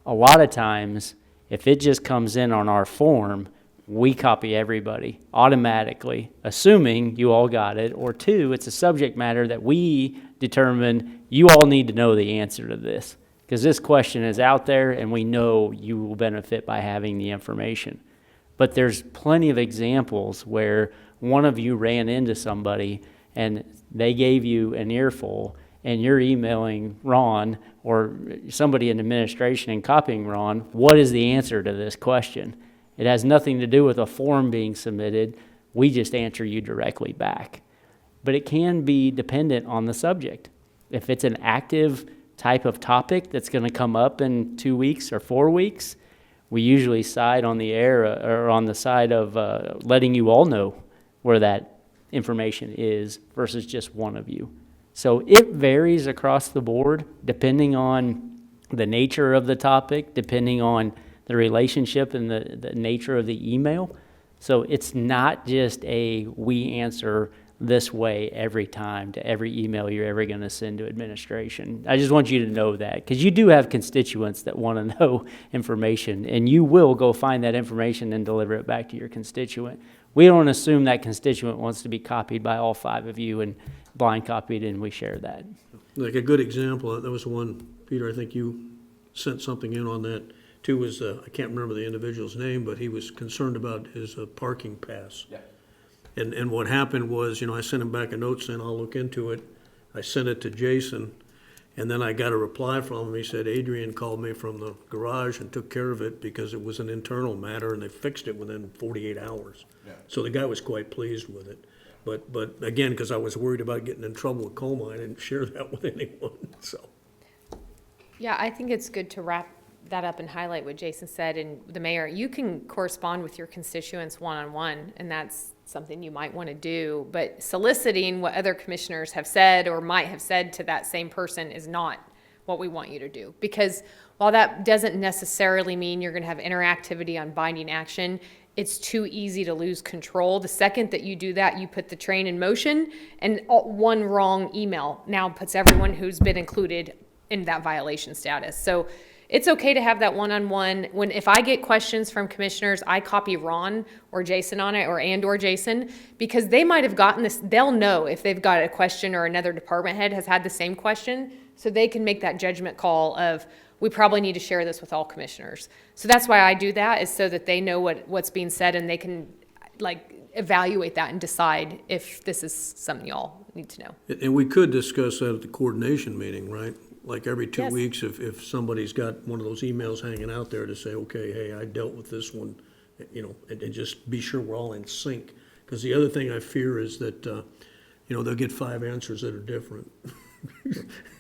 A lot of times, if it just comes in on our form, we copy everybody automatically, assuming you all got it. Or 2, it's a subject matter that we determine you all need to know the answer to this. Because this question is out there and we know you will benefit by having the information. But there's plenty of examples where one of you ran into somebody and they gave you an earful and you're emailing Ron or somebody in administration and copying Ron, what is the answer to this question? It has nothing to do with a form being submitted. We just answer you directly back. But it can be dependent on the subject. If it's an active type of topic that's going to come up in 2 weeks or 4 weeks, we usually side on the air or on the side of letting you all know where that information is versus just one of you. So it varies across the board depending on the nature of the topic, depending on the relationship and the nature of the email. So it's not just we answer this way every time to every email you're ever going to send to administration. I just want you to know that, because you do have constituents that want to know information, and you will go find that information and deliver it back to your constituent. We don't assume that constituent wants to be copied by all 5 of you and blind copied, and we share that. Like a good example, there was one, Peter, I think you sent something in on that too, was, I can't remember the individual's name, but he was concerned about his parking pass. Yeah. And what happened was, I sent him back a note saying, I'll look into it. I sent it to Jason, and then I got a reply from him. He said, Adrian called me from the garage and took care of it because it was an internal matter, and they fixed it within 48 hours. Yeah. So the guy was quite pleased with it. But again, because I was worried about getting in trouble with KOMA, I didn't share that with anyone, so. Yeah, I think it's good to wrap that up and highlight what Jason said. And the mayor, you can correspond with your constituents one-on-one, and that's something you might want to do. But soliciting what other commissioners have said or might have said to that same person is not what we want you to do. Because while that doesn't necessarily mean you're going to have interactivity on binding action, it's too easy to lose control. The second that you do that, you put the train in motion, and one wrong email now puts everyone who's been included in that violation status. So it's okay to have that one-on-one. If I get questions from commissioners, I copy Ron or Jason on it, or Jason, because they might have gotten this. They'll know if they've got a question or another department head has had the same question, so they can make that judgment call of, we probably need to share this with all commissioners. So that's why I do that, is so that they know what's being said, and they can evaluate that and decide if this is something y'all need to know. And we could discuss that at the coordination meeting, right? Like every 2 Yes. weeks, if somebody's got one of those emails hanging out there to say, okay, hey, I dealt with this one, and just be sure we're all in sync. Because the other thing I fear is that, they'll get 5 answers that are different.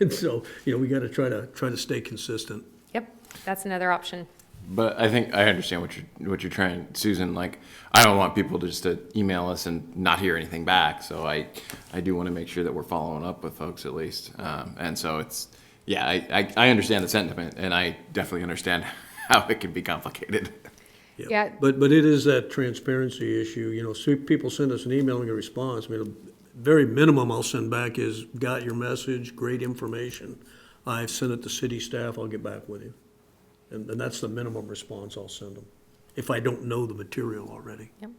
And so, we got to try to stay consistent. Yep, that's another option. But I think I understand what you're trying, Susan. Like, I don't want people just to email us and not hear anything back. So I do want to make sure that we're following up with folks at least. And so it's, yeah, I understand the sentiment, and I definitely understand how it can be complicated. Yeah. But it is that transparency issue. So people send us an email and get a response. I mean, the very minimum I'll send back is, got your message, great information. I've sent it to city staff, I'll get back with you. And that's the minimum response I'll send them, if I don't know the material already. Yep.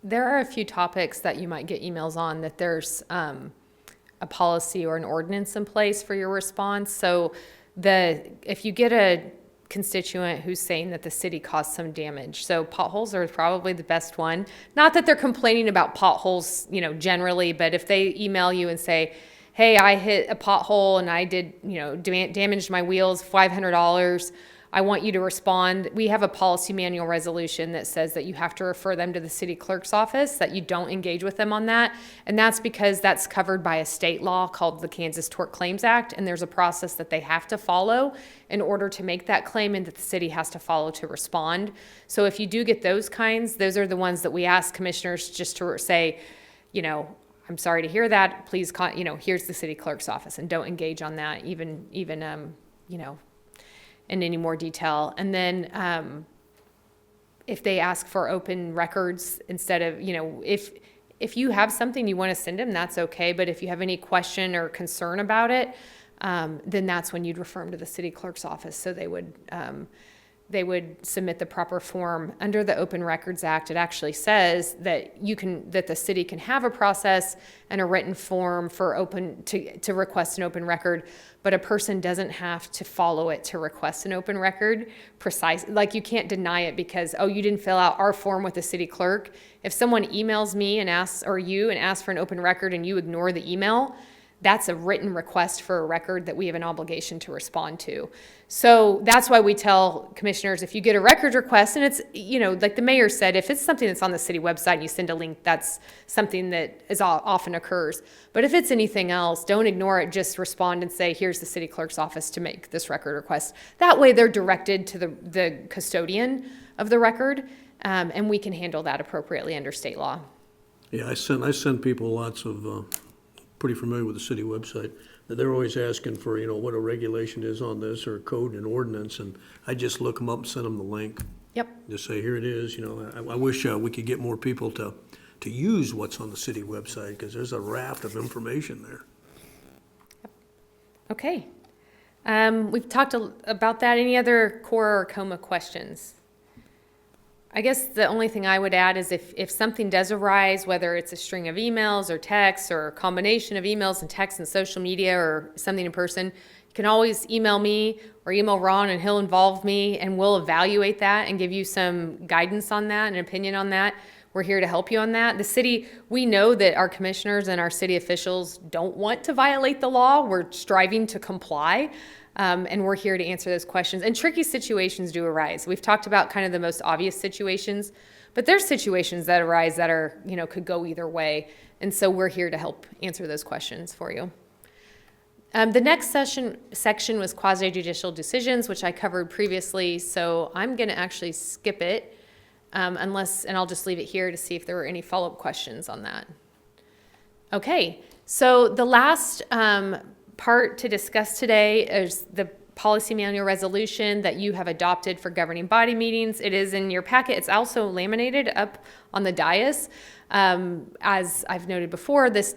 There are a few topics that you might get emails on that there's a policy or an ordinance in place for your response. So if you get a constituent who's saying that the city caused some damage, so potholes are probably the best one. Not that they're complaining about potholes, generally, but if they email you and say, hey, I hit a pothole and I did, damaged my wheels, $500. I want you to respond. We have a policy manual resolution that says that you have to refer them to the city clerk's office, that you don't engage with them on that. And that's because that's covered by a state law called the Kansas Tort Claims Act. And there's a process that they have to follow in order to make that claim, and that the city has to follow to respond. So if you do get those kinds, those are the ones that we ask commissioners just to say, I'm sorry to hear that. Please, here's the city clerk's office, and don't engage on that, even in any more detail. And then if they ask for open records instead of, if you have something you want to send them, that's okay. But if you have any question or concern about it, then that's when you'd refer them to the city clerk's office. So they would submit the proper form. Under the Open Records Act, it actually says that that the city can have a process and a written form to request an open record, but a person doesn't have to follow it to request an open record. Like, you can't deny it because, you didn't fill out our form with the city clerk. If someone emails me and asks for an open record and you ignore the email, that's a written request for a record that we have an obligation to respond to. So that's why we tell commissioners, if you get a record request, and it's, like the mayor said, if it's something that's on the city website and you send a link, that's something that often occurs. But if it's anything else, don't ignore it. Just respond and say, here's the city clerk's office to make this record request. That way they're directed to the custodian of the record, and we can handle that appropriately under state law. Yeah, I send people lots of, pretty familiar with the city website, that they're always asking for, what a regulation is on this or code and ordinance, and I just look them up and send them the link. Yep. Just say, here it is, I wish we could get more people to use what's on the city website, because there's a raft of information there. Okay. We've talked about that. Any other KORA or KOMA questions? I guess the only thing I would add is if something does arise, whether it's a string of emails or texts or a combination of emails and texts and social media or something in person, you can always email me or email Ron, and he'll involve me, and we'll evaluate that and give you some guidance on that and an opinion on that. We're here to help you on that. The city, we know that our commissioners and our city officials don't want to violate the law. We're striving to comply. And we're here to answer those questions. And tricky situations do arise. We've talked about kind of the most obvious situations, but there's situations that arise that are, could go either way. And so we're here to help answer those questions for you. The next section was quasi-judicial decisions, which I covered previously. So I'm going to actually skip it and I'll just leave it here to see if there were any follow-up questions on that. Okay, so the last part to discuss today is the policy manual resolution that you have adopted for governing body meetings. It is in your packet. It's also laminated up on the dais. As I've noted before, this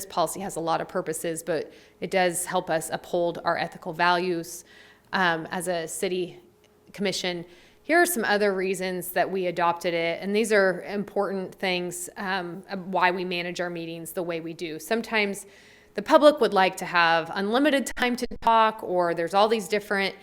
policy has a lot of purposes, but it does help us uphold our ethical values as a city commission. Here are some other reasons that we adopted it, and these are important things why we manage our meetings the way we do. Sometimes the public would like to have unlimited time to talk, or there's all these different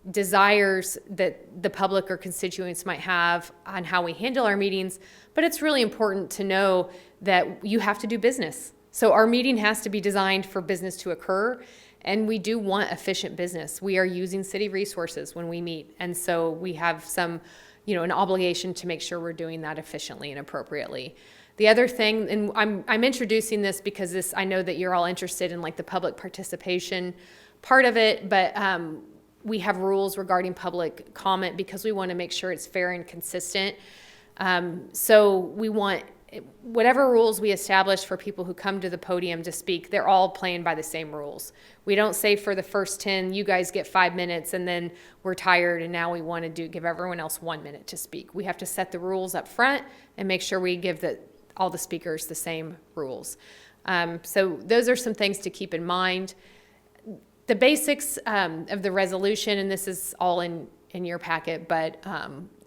desires that the public or constituents might have on how we handle our meetings. But it's really important to know that you have to do business. So our meeting has to be designed for business to occur, and we do want efficient business. We are using city resources when we meet, and so we have some, an obligation to make sure we're doing that efficiently and appropriately. The other thing, and I'm introducing this because I know that you're all interested in like the public participation part of it, but we have rules regarding public comment because we want to make sure it's fair and consistent. So we want whatever rules we establish for people who come to the podium to speak, they're all playing by the same rules. We don't say for the first 10, you guys get 5 minutes and then we're tired and now we want to give everyone else 1 minute to speak. We have to set the rules up front and make sure we give all the speakers the same rules. So those are some things to keep in mind. The basics of the resolution, and this is all in your packet, but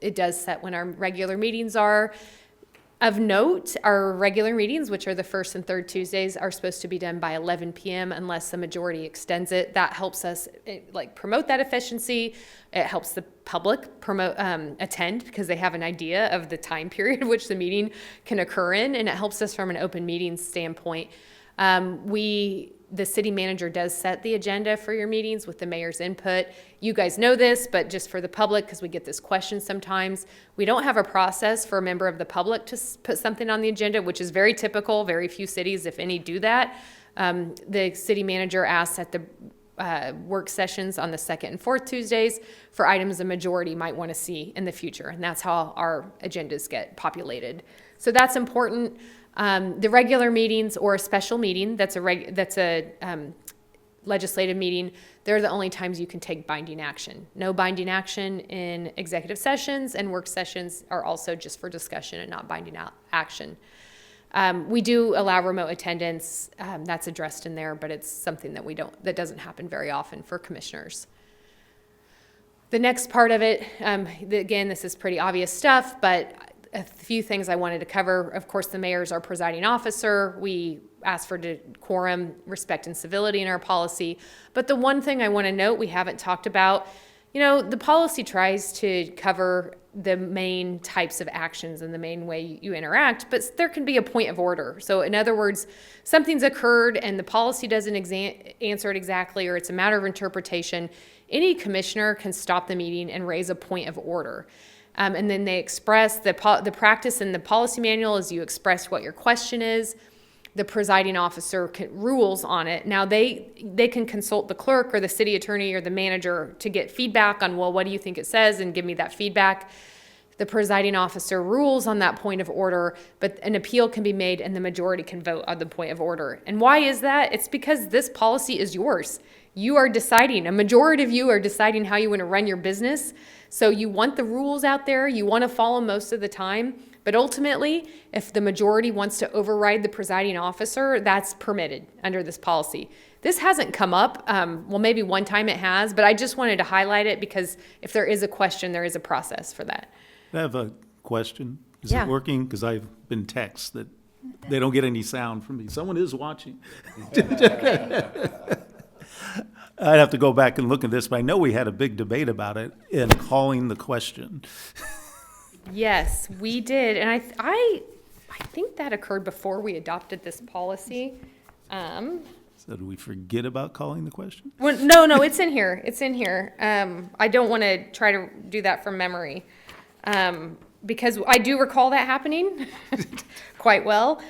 it does set when our regular meetings are. Of note, our regular meetings, which are the first and third Tuesdays, are supposed to be done by 11 p.m. unless the majority extends it. That helps us promote that efficiency. It helps the public attend because they have an idea of the time period which the meeting can occur in, and it helps us from an open meeting standpoint. The city manager does set the agenda for your meetings with the mayor's input. You guys know this, but just for the public, because we get this question sometimes, we don't have a process for a member of the public to put something on the agenda, which is very typical. Very few cities, if any, do that. The city manager asks at the work sessions on the second and fourth Tuesdays for items the majority might want to see in the future, and that's how our agendas get populated. So that's important. The regular meetings or a special meeting that's a legislative meeting, they're the only times you can take binding action. No binding action in executive sessions, and work sessions are also just for discussion and not binding action. We do allow remote attendance. That's addressed in there, but it's something that doesn't happen very often for commissioners. The next part of it, again, this is pretty obvious stuff, but a few things I wanted to cover. Of course, the mayor is our presiding officer. We ask for decorum, respect, and civility in our policy. But the one thing I want to note we haven't talked about the policy tries to cover the main types of actions and the main way you interact, but there can be a point of order. So in other words, something's occurred and the policy doesn't answer it exactly, or it's a matter of interpretation. Any commissioner can stop the meeting and raise a point of order. And then they express the practice in the policy manual is you express what your question is. The presiding officer rules on it. Now they can consult the clerk or the city attorney or the manager to get feedback on, well, what do you think it says, and give me that feedback. The presiding officer rules on that point of order, but an appeal can be made and the majority can vote on the point of order. And why is that? It's because this policy is yours. You are deciding, a majority of you are deciding how you want to run your business. So you want the rules out there, you want to follow most of the time. But ultimately, if the majority wants to override the presiding officer, that's permitted under this policy. This hasn't come up. Well, maybe one time it has, but I just wanted to highlight it because if there is a question, there is a process for that. I have a question. Is Yeah. it working? Because I've been texted that they don't get any sound from me. Someone is watching. I'd have to go back and look at this, but I know we had a big debate about it in calling the question. Yes, we did, and I think that occurred before we adopted this policy. So do we forget about calling the question? Well, no, it's in here. It's in here. I don't want to try to do that from memory, because I do recall that happening quite well.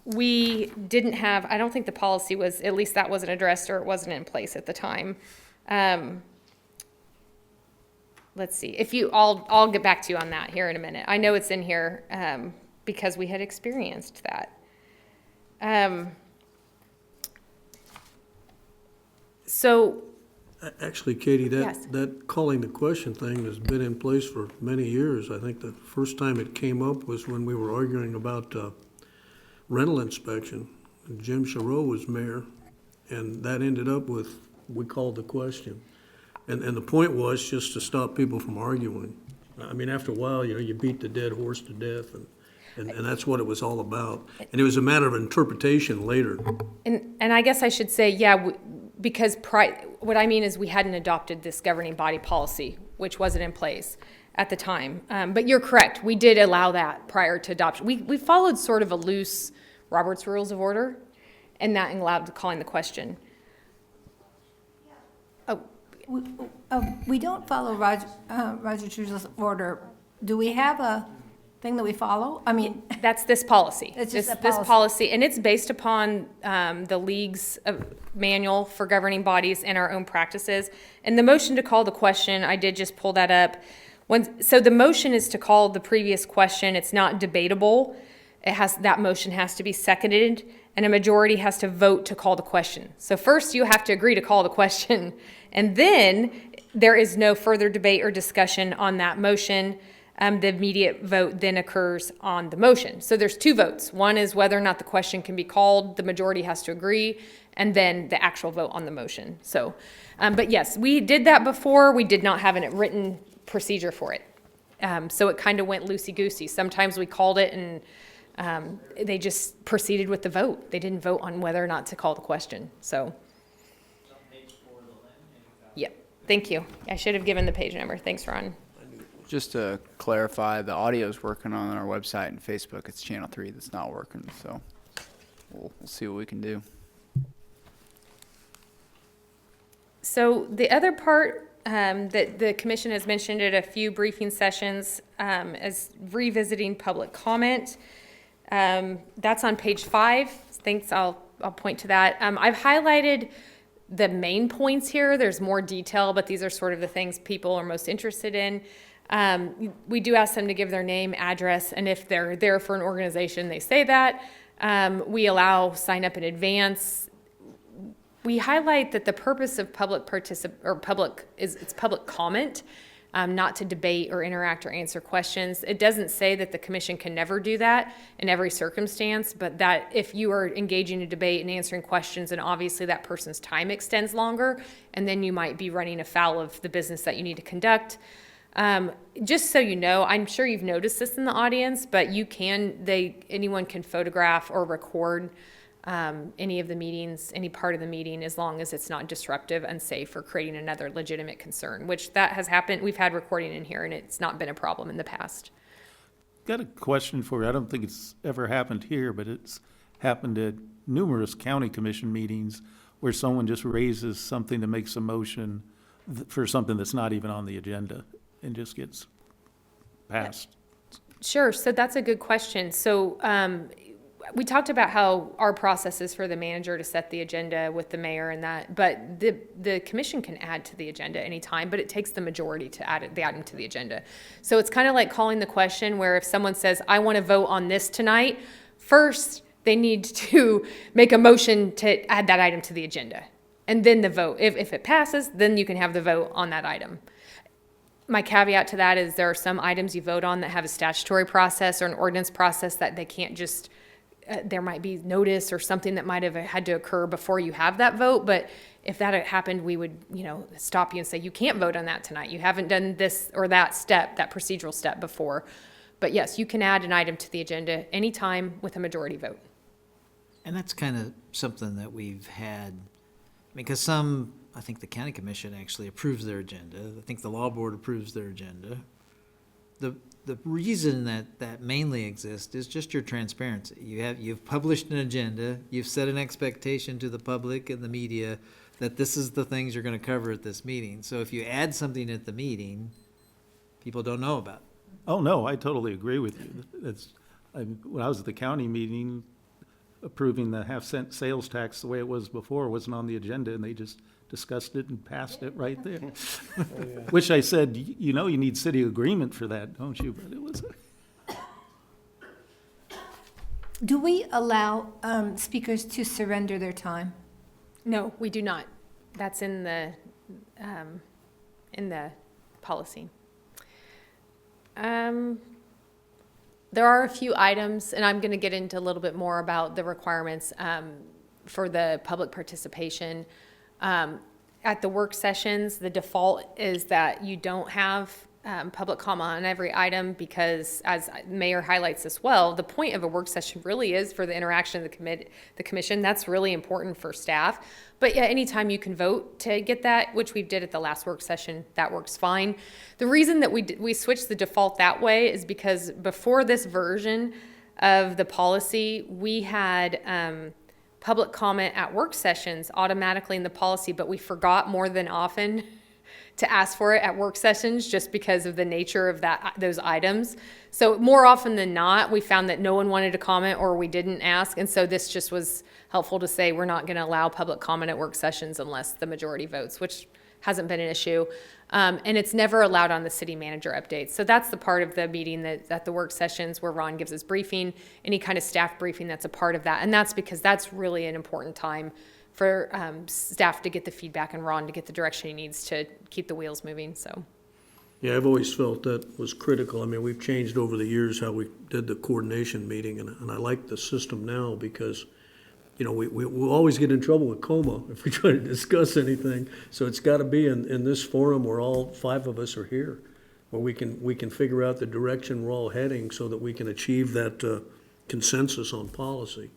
We didn't have, I don't think the policy was, at least that wasn't addressed or it wasn't in place at the time. Let's see, I'll get back to you on that here in a minute. I know it's in here because we had experienced that. So, Actually, Katie, Yes. that calling the question thing has been in place for many years. I think the first time it came up was when we were arguing about rental inspection. Jim Sherrill was mayor, and that ended up with, we called the question. And the point was just to stop people from arguing. I mean, after a while, you beat the dead horse to death, and that's what it was all about. And it was a matter of interpretation later. and I guess I should say, yeah, because what I mean is we hadn't adopted this governing body policy, which wasn't in place at the time. But you're correct, we did allow that prior to adoption. We followed sort of a loose Robert's Rules of Order, and that allowed calling the question. We don't follow Roger's Rules of Order. Do we have a thing that we follow? I mean, That's this policy. It's just a This policy. policy, and it's based upon the league's manual for governing bodies and our own practices. And the motion to call the question, I did just pull that up. So the motion is to call the previous question. It's not debatable. That motion has to be seconded, and a majority has to vote to call the question. So first, you have to agree to call the question, and then there is no further debate or discussion on that motion. The immediate vote then occurs on the motion. So there's two votes. One is whether or not the question can be called. The majority has to agree, and then the actual vote on the motion. So, but yes, we did that before. We did not have a written procedure for it. So it kind of went loosey-goosey. Sometimes we called it and they just proceeded with the vote. They didn't vote on whether or not to call the question. So, yep. Thank you. I should have given the page number. Thanks, Ron. Just to clarify, the audio's working on our website and Facebook. It's channel 3 that's not working, so we'll see what we can do. So the other part that the commission has mentioned at a few briefing sessions is revisiting public comment. That's on page 5. Thanks, I'll point to that. I've highlighted the main points here. There's more detail, but these are sort of the things people are most interested in. We do ask them to give their name, address, and if they're there for an organization, they say that. We allow sign up in advance. We highlight that the purpose of public comment, not to debate or interact or answer questions. It doesn't say that the commission can never do that in every circumstance, but that if you are engaging in debate and answering questions, and obviously that person's time extends longer, and then you might be running afoul of the business that you need to conduct. Just so you know, I'm sure you've noticed this in the audience, but anyone can photograph or record any of the meetings, any part of the meeting, as long as it's not disruptive, unsafe, or creating another legitimate concern, which that has happened. We've had recording in here, and it's not been a problem in the past. Got a question for you. I don't think it's ever happened here, but it's happened at numerous county commission meetings where someone just raises something that makes a motion for something that's not even on the agenda and just gets passed. Sure, so that's a good question. So we talked about how our process is for the manager to set the agenda with the mayor and that, but the commission can add to the agenda anytime, but it takes the majority to add the item to the agenda. So it's kind of like calling the question where if someone says, I want to vote on this tonight, first they need to make a motion to add that item to the agenda. And then the vote, if it passes, then you can have the vote on that item. My caveat to that is there are some items you vote on that have a statutory process or an ordinance process that they can't just, there might be notice or something that might have had to occur before you have that vote. But if that had happened, we would, stop you and say, you can't vote on that tonight. You haven't done this or that step, that procedural step before. But yes, you can add an item to the agenda anytime with a majority vote. And that's kind of something that we've had, because I think the county commission actually approves their agenda. I think the law board approves their agenda. The reason that mainly exists is just your transparency. You've published an agenda, you've set an expectation to the public and the media that this is the things you're going to cover at this meeting. So if you add something at the meeting, people don't know about it. Oh, no, I totally agree with you. When I was at the county meeting, approving the half-cent sales tax the way it was before wasn't on the agenda, and they just discussed it and passed it right there. Which I said, you need city agreement for that, don't you? But it was. Do we allow speakers to surrender their time? No, we do not. That's in the policy. There are a few items, and I'm going to get into a little bit more about the requirements for the public participation. At the work sessions, the default is that you don't have public comment on every item because, as Mayor highlights as well, the point of a work session really is for the interaction of the commission. That's really important for staff. But yeah, anytime you can vote to get that, which we did at the last work session, that works fine. The reason that we switched the default that way is because before this version of the policy, we had public comment at work sessions automatically in the policy, but we forgot more than often to ask for it at work sessions just because of the nature of those items. So more often than not, we found that no one wanted to comment or we didn't ask. And so this just was helpful to say we're not going to allow public comment at work sessions unless the majority votes, which hasn't been an issue. And it's never allowed on the city manager updates. So that's the part of the meeting at the work sessions where Ron gives his briefing, any kind of staff briefing that's a part of that. And that's because that's really an important time for staff to get the feedback and Ron to get the direction he needs to keep the wheels moving, so. Yeah, I've always felt that was critical. I mean, we've changed over the years how we did the coordination meeting, and I like the system now because, we'll always get in trouble with KOMA if we try to discuss anything. So it's got to be in this forum where all 5 of us are here, where we can figure out the direction we're all heading so that we can achieve that consensus on policy.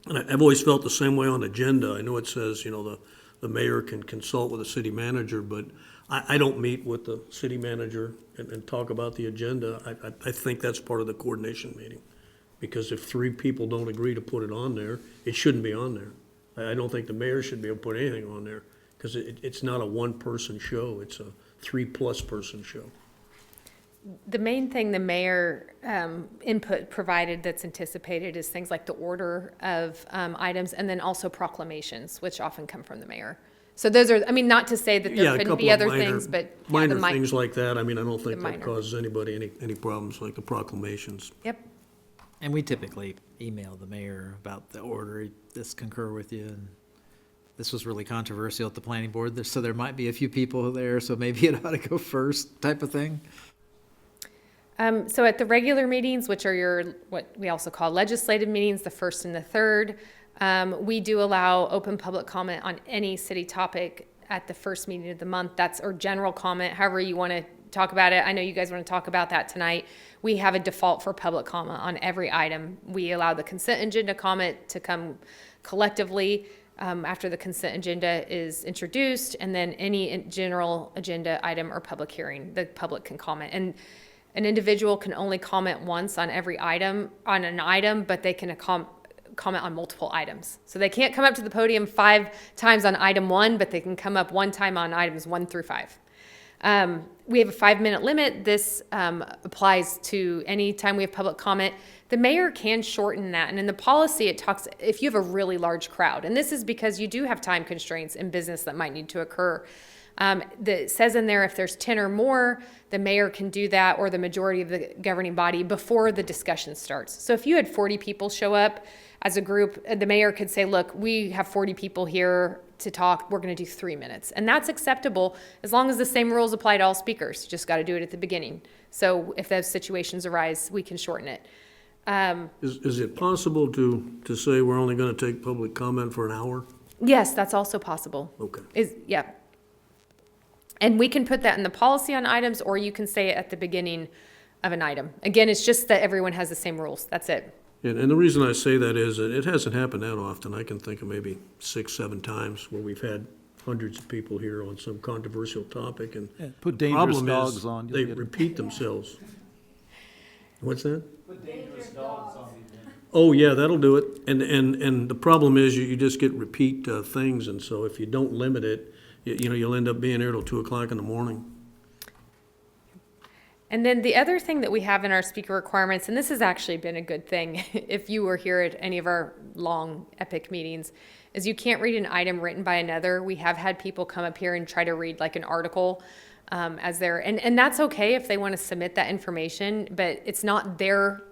And I've always felt the same way on agenda. I know it says, the mayor can consult with the city manager, but I don't meet with the city manager and talk about the agenda. I think that's part of the coordination meeting. Because if 3 people don't agree to put it on there, it shouldn't be on there. I don't think the mayor should be able to put anything on there because it's not a 1-person show. It's a 3+ person show. The main thing the mayor input provided that's anticipated is things like the order of items and then also proclamations, which often come from the mayor. So those are, not to say that there couldn't be other things, but. Minor things like that. I don't think that minor. causes anybody any problems like the proclamations. Yep. And we typically email the mayor about the order, this concur with you, and this was really controversial at the planning board, so there might be a few people there, so maybe it ought to go first type of thing. So at the regular meetings, which are what we also call legislative meetings, the first and the third, we do allow open public comment on any city topic at the first meeting of the month. Or general comment, however you want to talk about it. I know you guys want to talk about that tonight. We have a default for public comment on every item. We allow the consent agenda comment to come collectively after the consent agenda is introduced, and then any general agenda item or public hearing, the public can comment. And an individual can only comment once on every item, on an item, but they can comment on multiple items. So they can't come up to the podium 5 times on item 1, but they can come up 1 time on items 1 through 5. We have a 5-minute limit. This applies to any time we have public comment. The mayor can shorten that. And in the policy, it talks if you have a really large crowd. And this is because you do have time constraints in business that might need to occur. It says in there if there's 10 or more, the mayor can do that, or the majority of the governing body, before the discussion starts. So if you had 40 people show up as a group, the mayor could say, look, we have 40 people here to talk. We're going to do 3 minutes. And that's acceptable as long as the same rules apply to all speakers. You just got to do it at the beginning. So if those situations arise, we can shorten it. Is it possible to say we're only going to take public comment for an hour? Yes, that's also possible. Okay. Yeah. And we can put that in the policy on items, or you can say it at the beginning of an item. Again, it's just that everyone has the same rules. That's it. And the reason I say that is that it hasn't happened that often. I can think of maybe 6, 7 times where we've had hundreds of people here on some controversial topic, and Yeah, put the dangerous problem dogs is on, you'll they get it. repeat themselves. What's that? Put dangerous dogs on the agenda. Oh, yeah, that'll do it. And the problem is you just get repeat things, and so if you don't limit it, you know, you'll end up being here till 2 o'clock in the morning. And then the other thing that we have in our speaker requirements, and this has actually been a good thing if you were here at any of our long epic meetings, is you can't read an item written by another. We have had people come up here and try to read like an article as their, and that's okay if they want to submit that information, but it's not their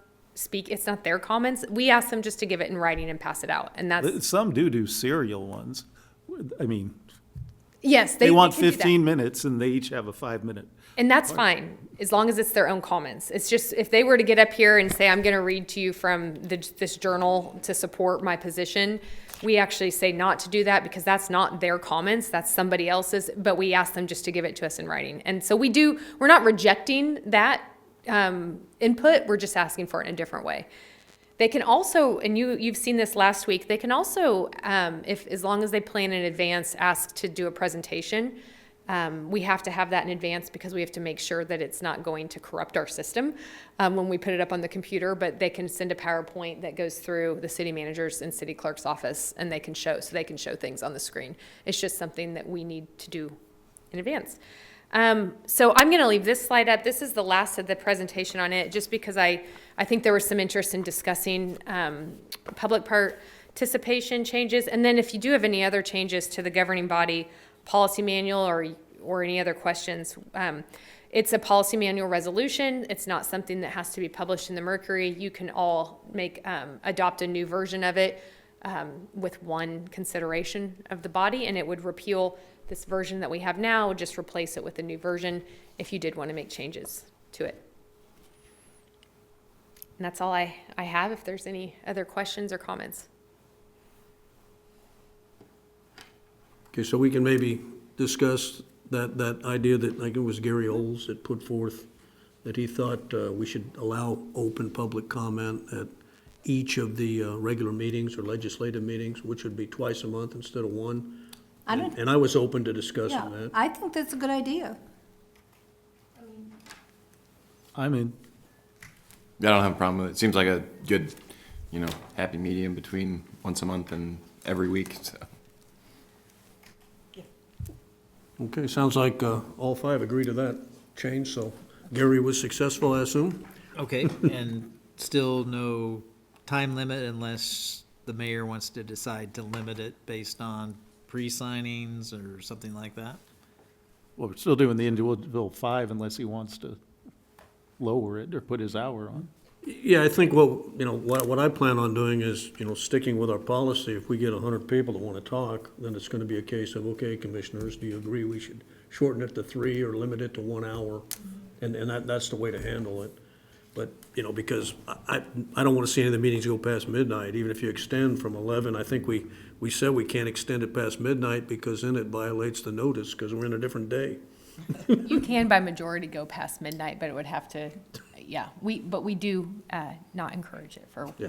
it's not their comments. We ask them just to give it in writing and pass it out. And that's, Some do serial ones. I mean, yes, they want can do that. 15 minutes and they each have a 5-minute. And that's fine, as long as it's their own comments. It's just, if they were to get up here and say, I'm going to read to you from this journal to support my position, we actually say not to do that, because that's not their comments, that's somebody else's, but we ask them just to give it to us in writing. And so we're not rejecting that input, we're just asking for it in a different way. They can also, and you've seen this last week, they can also, as long as they plan in advance, ask to do a presentation. We have to have that in advance because we have to make sure that it's not going to corrupt our system when we put it up on the computer, but they can send a PowerPoint that goes through the city manager's and city clerk's office, and they can show things on the screen. It's just something that we need to do in advance. So I'm going to leave this slide up. This is the last of the presentation on it, just because I think there was some interest in discussing public participation changes. And then if you do have any other changes to the governing body policy manual or any other questions, it's a policy manual resolution. It's not something that has to be published in the Mercury. You can all adopt a new version of it with one consideration of the body, and it would repeal this version that we have now, just replace it with a new version if you did want to make changes to it. And that's all I have. If there's any other questions or comments. Okay, so we can maybe discuss that idea that, like it was Gary Oles that put forth, that he thought we should allow open public comment at each of the regular meetings or legislative meetings, which would be twice a month instead of one. And I was open to discussing Yeah, that. I think that's a good idea. I'm in. I don't have a problem with it. Seems like a good, happy medium between once a month and every week, so. Okay, sounds like all 5 agree to that change, so Gary was successful, I assume? Okay, and still no time limit unless the mayor wants to decide to limit it based on pre-signings or something like that? Well, we're still doing the individual 5 unless he wants to lower it or put his hour on. Yeah, I think what I plan on doing is, sticking with our policy. If we get 100 people that want to talk, then it's going to be a case of, okay, commissioners, do you agree we should shorten it to 3 or limit it to 1 hour? And that's the way to handle it. But, because I don't want to see any of the meetings go past midnight, even if you extend from 11. I think we said we can't extend it past midnight because then it violates the notice because we're in a different day. You can by majority go past midnight, but it would have to, yeah, but we do not encourage it for. Yeah.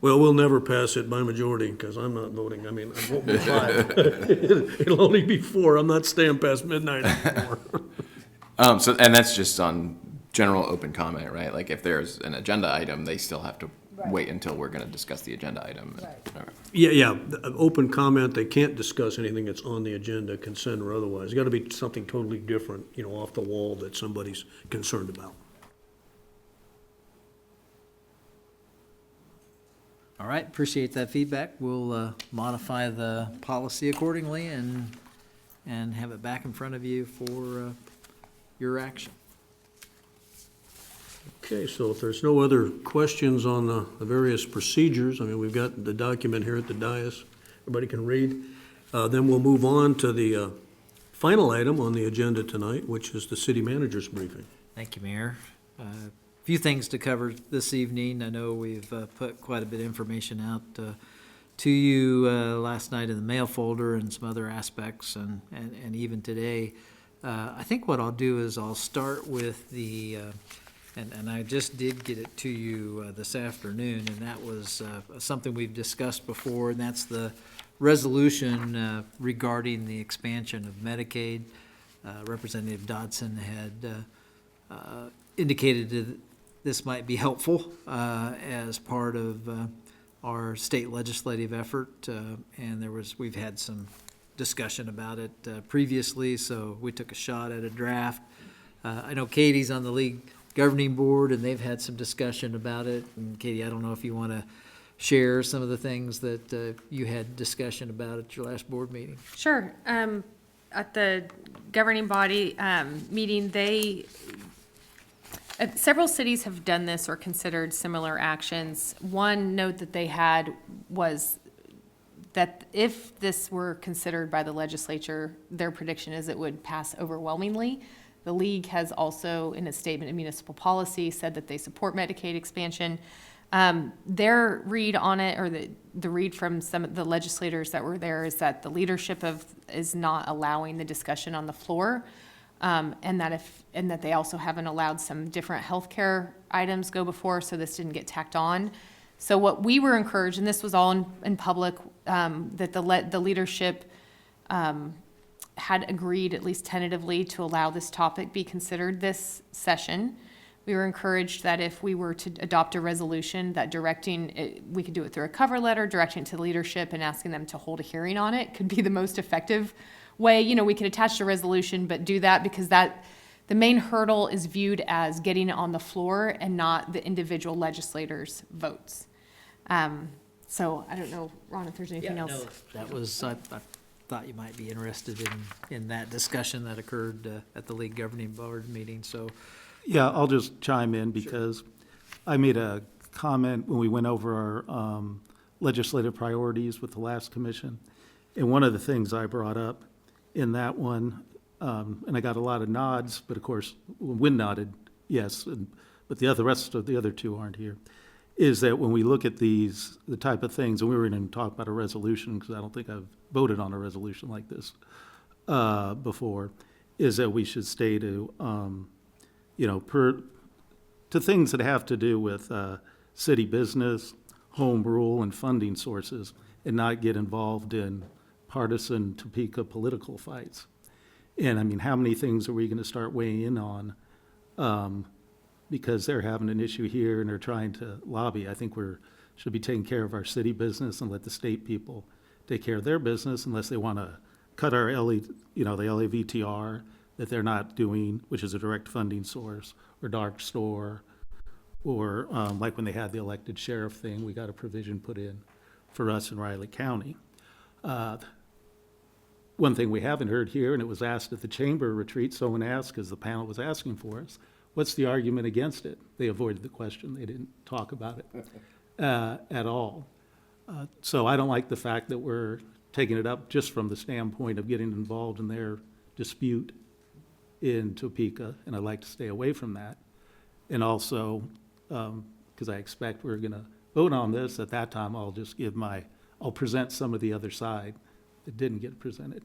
Well, we'll never pass it by majority, because I'm not voting. I mean, I won't be 5. It'll only be 4. I'm not staying past midnight anymore. And that's just on general open comment, right? Like if there's an agenda item, they still have to wait until we're gonna discuss the agenda item. All right. Yeah, open comment, they can't discuss anything that's on the agenda, consent or otherwise. It's got to be something totally different, off the wall that somebody's concerned about. All right, appreciate that feedback. We'll modify the policy accordingly and have it back in front of you for your action. Okay, so if there's no other questions on the various procedures, I mean, we've got the document here at the dais, everybody can read. Then we'll move on to the final item on the agenda tonight, which is the city manager's briefing. Thank you, Mayor. Few things to cover this evening. I know we've put quite a bit of information out to you last night in the mail folder and some other aspects, and even today. I think what I'll do is I'll start with the, and I just did get it to you this afternoon, and that was something we've discussed before, and that's the resolution regarding the expansion of Medicaid. Representative Dodson had indicated that this might be helpful as part of our state legislative effort, and we've had some discussion about it previously, so we took a shot at a draft. I know Katie's on the league governing board, and they've had some discussion about it. And Katie, I don't know if you want to share some of the things that you had discussion about at your last board meeting. Sure. At the governing body meeting, several cities have done this or considered similar actions. One note that they had was that if this were considered by the legislature, their prediction is it would pass overwhelmingly. The league has also, in a statement of municipal policy, said that they support Medicaid expansion. Their read on it, or the read from some of the legislators that were there, is that the leadership is not allowing the discussion on the floor, and that they also haven't allowed some different healthcare items go before, so this didn't get tacked on. So what we were encouraged, and this was all in public, that the leadership had agreed, at least tentatively, to allow this topic be considered this session. We were encouraged that if we were to adopt a resolution that we could do it through a cover letter, directing it to the leadership and asking them to hold a hearing on it, could be the most effective way. We could attach a resolution, but do that because the main hurdle is viewed as getting it on the floor and not the individual legislators' votes. So I don't know, Ron, if there's anything else. No, that was, I thought you might be interested in that discussion that occurred at the league governing board meeting, so. Yeah, I'll just chime in because I made a comment when we went over our legislative priorities with the last commission. And one of the things I brought up in that one, and I got a lot of nods, but of course, Wynn nodded, yes, but the rest of the other two aren't here, is that when we look at the type of things, and we were going to talk about a resolution, because I don't think I've voted on a resolution like this before, is that we should stay to, to things that have to do with city business, home rule, and funding sources, and not get involved in partisan Topeka political fights. And I mean, how many things are we going to start weighing in on because they're having an issue here and they're trying to lobby? I think should be taking care of our city business and let the state people take care of their business, unless they want to cut our the LAVTR that they're not doing, which is a direct funding source, or dark store, or like when they had the elected sheriff thing, we got a provision put in for us in Riley County. One thing we haven't heard here, and it was asked at the chamber retreat, someone asked, because the panel was asking for us, what's the argument against it? They avoided the question. They didn't talk about it at all. So I don't like the fact that we're taking it up just from the standpoint of getting involved in their dispute in Topeka, and I'd like to stay away from that. And also, because I expect we're going to vote on this, at that time I'll just I'll present some of the other side that didn't get presented.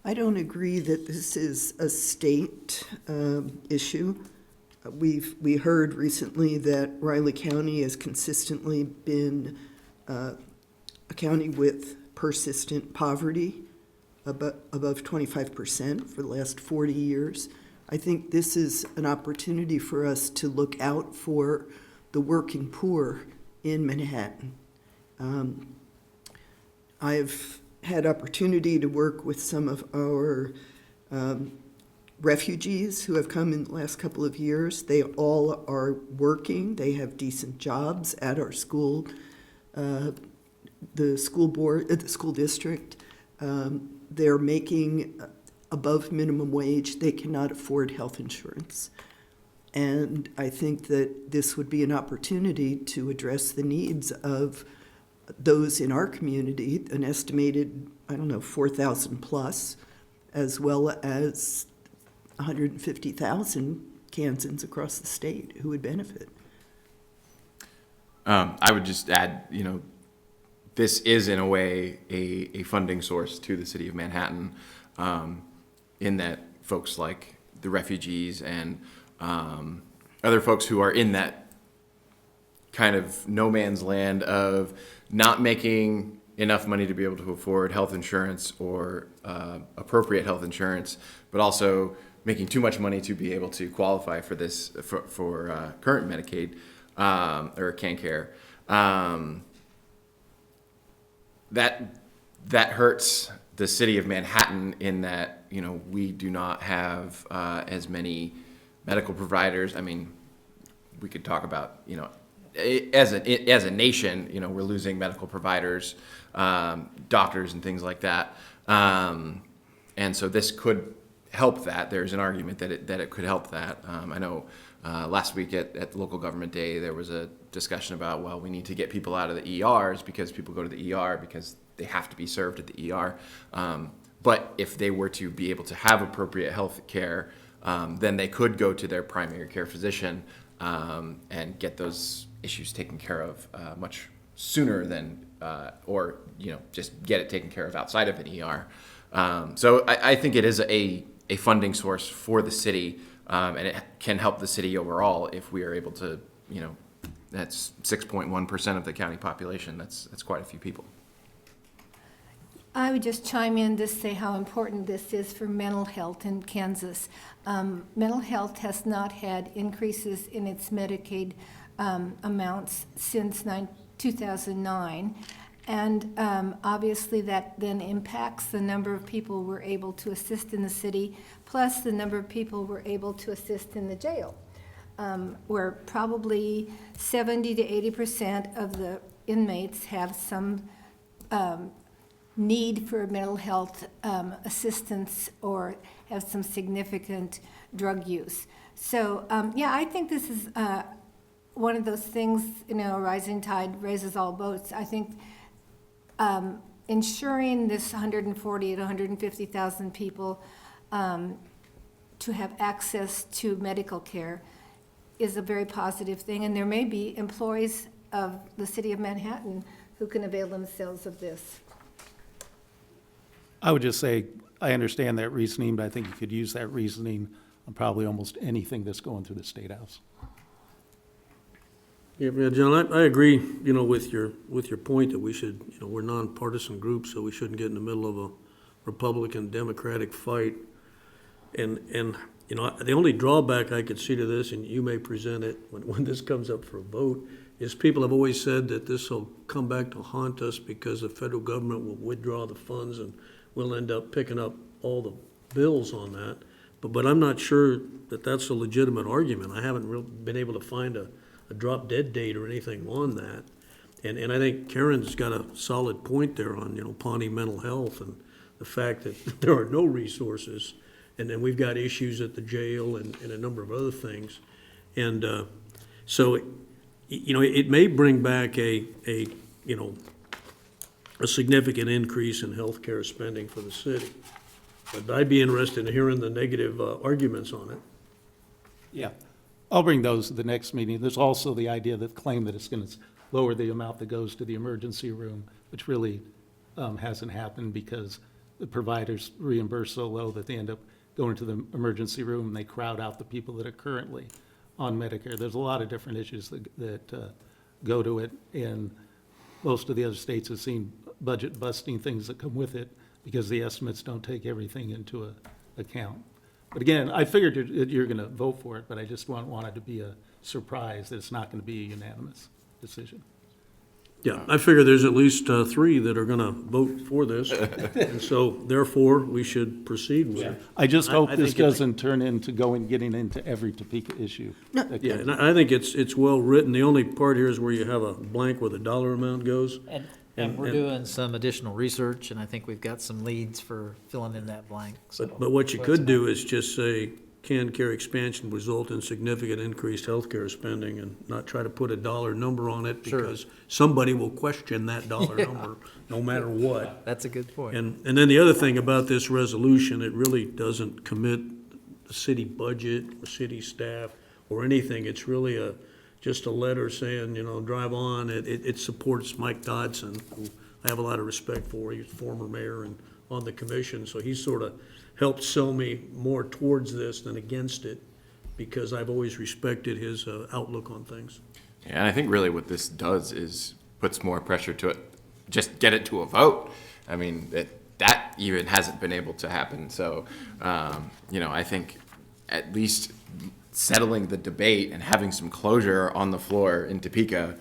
I don't agree that this is a state issue. We heard recently that Riley County has consistently been a county with persistent poverty, above 25% for the last 40 years. I think this is an opportunity for us to look out for the working poor in Manhattan. I've had opportunity to work with some of our refugees who have come in the last couple of years. They all are working. They have decent jobs at our school, the school board, the school district. They're making above minimum wage. They cannot afford health insurance. And I think that this would be an opportunity to address the needs of those in our community, an estimated, 4,000 plus, as well as 150,000 Kansans across the state who would benefit. I would just add, this is in a way a funding source to the city of Manhattan, in that folks like the refugees and other folks who are in that kind of no man's land of not making enough money to be able to afford health insurance or appropriate health insurance, but also making too much money to be able to qualify for this for current Medicaid or CanCare. That hurts the city of Manhattan in that we do not have as many medical providers. I mean, we could talk about as a nation, we're losing medical providers, doctors, and things like that. And so this could help that. There's an argument that it could help that. I know last week at local government day, there was a discussion about, well, we need to get people out of the ERs because people go to the ER because they have to be served at the ER. But if they were to be able to have appropriate health care, then they could go to their primary care physician and get those issues taken care of much sooner than, or just get it taken care of outside of an ER. So I think it is a funding source for the city, and it can help the city overall if we are able to, that's 6.1% of the county population. That's quite a few people. I would just chime in to say how important this is for mental health in Kansas. Mental health has not had increases in its Medicaid amounts since 2009. And obviously that then impacts the number of people we're able to assist in the city, plus the number of people we're able to assist in the jail. Where probably 70 to 80% of the inmates have some need for mental health assistance or have some significant drug use. So I think this is one of those things, a rising tide raises all boats. I think ensuring this 140 to 150,000 people to have access to medical care is a very positive thing, and there may be employees of the city of Manhattan who can avail themselves of this. I would just say, I understand that reasoning, but I think you could use that reasoning on probably almost anything that's going through the State House. Yeah, John, I agree, with your point that we should, we're nonpartisan groups, so we shouldn't get in the middle of a Republican-Democratic fight. And the only drawback I could see to this, and you may present it when this comes up for a vote, is people have always said that this will come back to haunt us because the federal government will withdraw the funds and we'll end up picking up all the bills on that. But I'm not sure that that's a legitimate argument. I haven't been able to find a drop dead date or anything on that. And I think Karen's got a solid point there on, Pawnee mental health and the fact that there are no resources. And then we've got issues at the jail and a number of other things. And so, it may bring back a significant increase in healthcare spending for the city. But I'd be interested in hearing the negative arguments on it. Yeah, I'll bring those to the next meeting. There's also the idea that claim that it's going to lower the amount that goes to the emergency room, which really hasn't happened because the providers reimburse so low that they end up going to the emergency room and they crowd out the people that are currently on Medicare. There's a lot of different issues that go to it, and most of the other states have seen budget busting things that come with it because the estimates don't take everything into account. But again, I figured you're going to vote for it, but I just wanted to be a surprise that it's not going to be a unanimous decision. Yeah, I figure there's at least 3 that are gonna vote for this, and so therefore, we should proceed with it. I just hope I this think it's- doesn't turn into getting into every Topeka issue. that Yeah, comes and I think it's well written. The only part here is where you have a blank where the dollar amount goes. And we're doing some additional research, and I think we've got some leads for filling in that blank, so. But what you could do is just say, can care expansion result in significant increased healthcare spending, and not try to put a dollar number on it, Sure. because somebody will question that dollar number, no matter what. That's a good point. And then the other thing about this resolution, it really doesn't commit the city budget or city staff or anything. It's really just a letter saying, drive on. It supports Mike Dodson, who I have a lot of respect for. He's former mayor and on the commission, so he sort of helped sell me more towards this than against it, because I've always respected his outlook on things. Yeah, and I think really what this does is puts more pressure to it, just get it to a vote. I mean, that even hasn't been able to happen. So, I think at least settling the debate and having some closure on the floor in Topeka,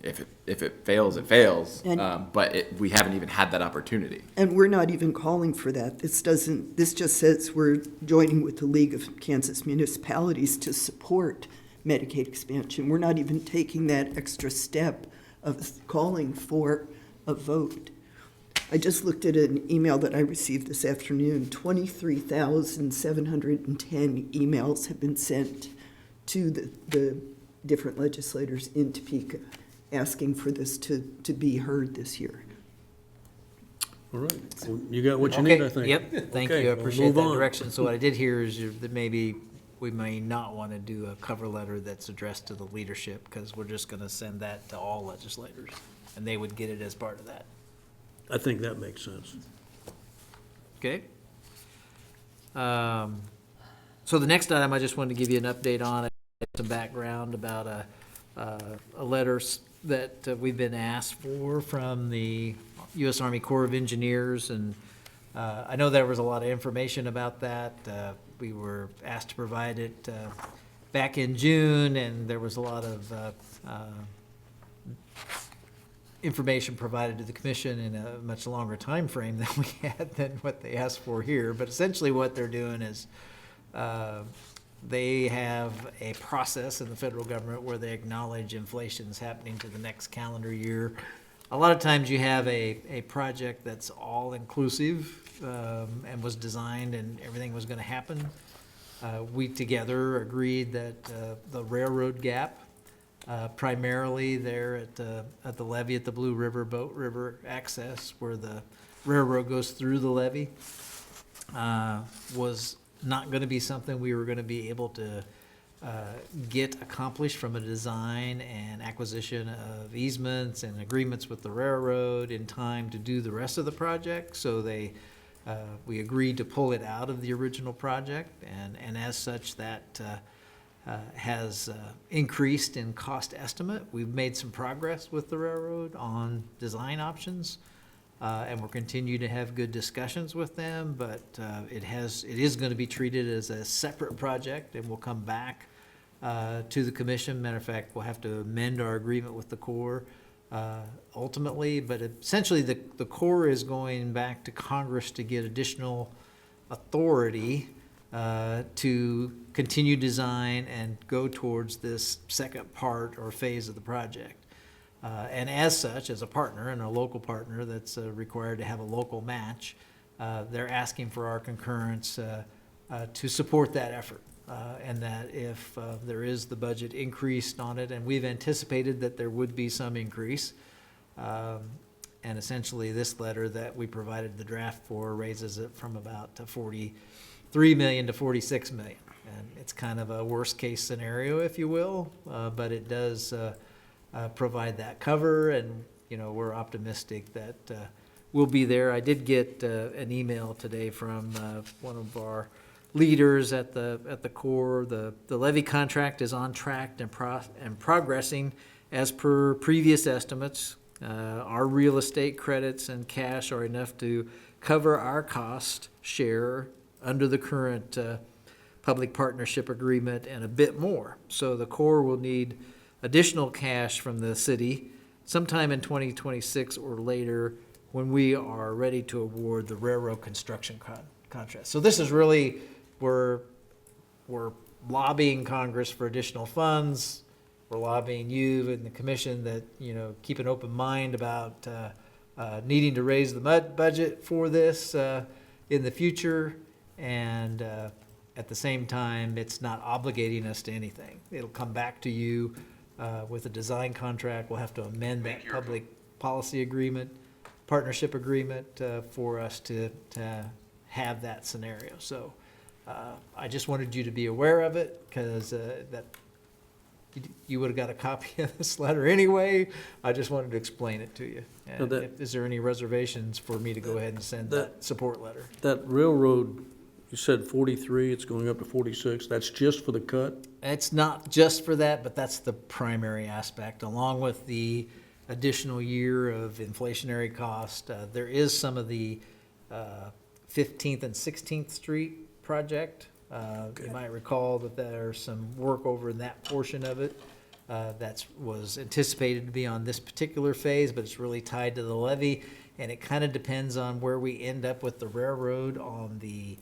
if it fails, it fails. And- But we haven't even had that opportunity. And we're not even calling for that. This just says we're joining with the League of Kansas Municipalities to support Medicaid expansion. We're not even taking that extra step of calling for a vote. I just looked at an email that I received this afternoon. 23,710 emails have been sent to the different legislators in Topeka, asking for this to be heard this year. All right, well, you got what you need, I think. Yep, thank Okay, you, I we'll appreciate move that on. direction. So what I did here is that maybe we may not want to do a cover letter that's addressed to the leadership, because we're just going to send that to all legislators, and they would get it as part of that. I think that makes sense. Okay? So the next item, I just wanted to give you an update on, some background about a letter that we've been asked for from the U.S. Army Corps of Engineers, and I know there was a lot of information about that. We were asked to provide it back in June, and there was a lot of information provided to the commission in a much longer time frame than we had than what they asked for here. But essentially what they're doing is they have a process in the federal government where they acknowledge inflation is happening to the next calendar year. A lot of times you have a project that's all-inclusive and was designed and everything was going to happen. We together agreed that the railroad gap, primarily there at the levee at the Blue River, Boat River access, where the railroad goes through the levee, was not going to be something we were going to be able to get accomplished from a design and acquisition of easements and agreements with the railroad in time to do the rest of the project. So we agreed to pull it out of the original project, and as such, that has increased in cost estimate. We've made some progress with the railroad on design options, and we'll continue to have good discussions with them, but it is going to be treated as a separate project, and we'll come back to the commission. Matter of fact, we'll have to amend our agreement with the Corps ultimately, but essentially the Corps is going back to Congress to get additional authority to continue design and go towards this second part or phase of the project. And as such, as a partner and a local partner that's required to have a local match, they're asking for our concurrence to support that effort. And that if there is the budget increased on it, and we've anticipated that there would be some increase, and essentially this letter that we provided the draft for raises it from about 43 million to 46 million. And it's kind of a worst case scenario, if you will, but it does provide that cover, and we're optimistic that will be there. I did get an email today from one of our leaders at the KORA. The levy contract is on track and progressing as per previous estimates. Our real estate credits and cash are enough to cover our cost share under the current public partnership agreement and a bit more. So the KORA will need additional cash from the city sometime in 2026 or later when we are ready to award the railroad construction contract. So this is really, we're lobbying Congress for additional funds. We're lobbying you and the commission that, keep an open mind about needing to raise the budget for this in the future. And at the same time, it's not obligating us to anything. It'll come back to you with a design contract. We'll have to amend that public policy agreement, partnership agreement for us to have that scenario. So I just wanted you to be aware of it because that you would have got a copy of this letter anyway. I just wanted to explain it to you. And is there any reservations for me to go ahead and send that support letter? That railroad, you said 43, it's going up to 46, that's just for the cut? It's not just for that, but that's the primary aspect, along with the additional year of inflationary cost. There is some of the 15th and 16th Street project. You might recall that there's some work over in that portion of it that was anticipated to be on this particular phase, but it's really tied to the levy, and it kind of depends on where we end up with the railroad on the,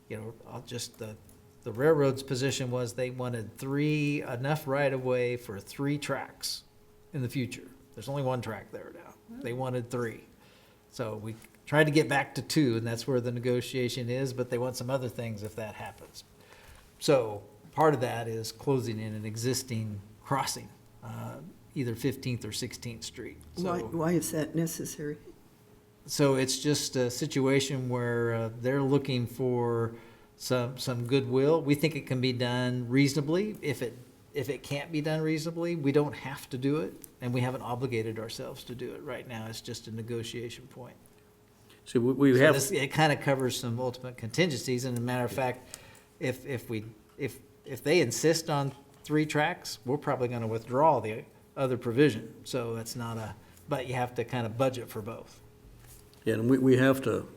the railroad's position was they wanted enough right-of-way for 3 tracks in the future. There's only 1 track there now. They wanted 3. So we tried to get back to 2, and that's where the negotiation is, but they want some other things if that happens. So part of that is closing in an existing crossing, either 15th or 16th Street. So, Why is that necessary? so it's just a situation where they're looking for some goodwill. We think it can be done reasonably. If it can't be done reasonably, we don't have to do it, and we haven't obligated ourselves to do it right now. It's just a negotiation point. See, we have, It kind of covers some ultimate contingencies, and as a matter of fact, if they insist on 3 tracks, we're probably going to withdraw the other provision. So that's not but you have to kind of budget for both. yeah, and we have to,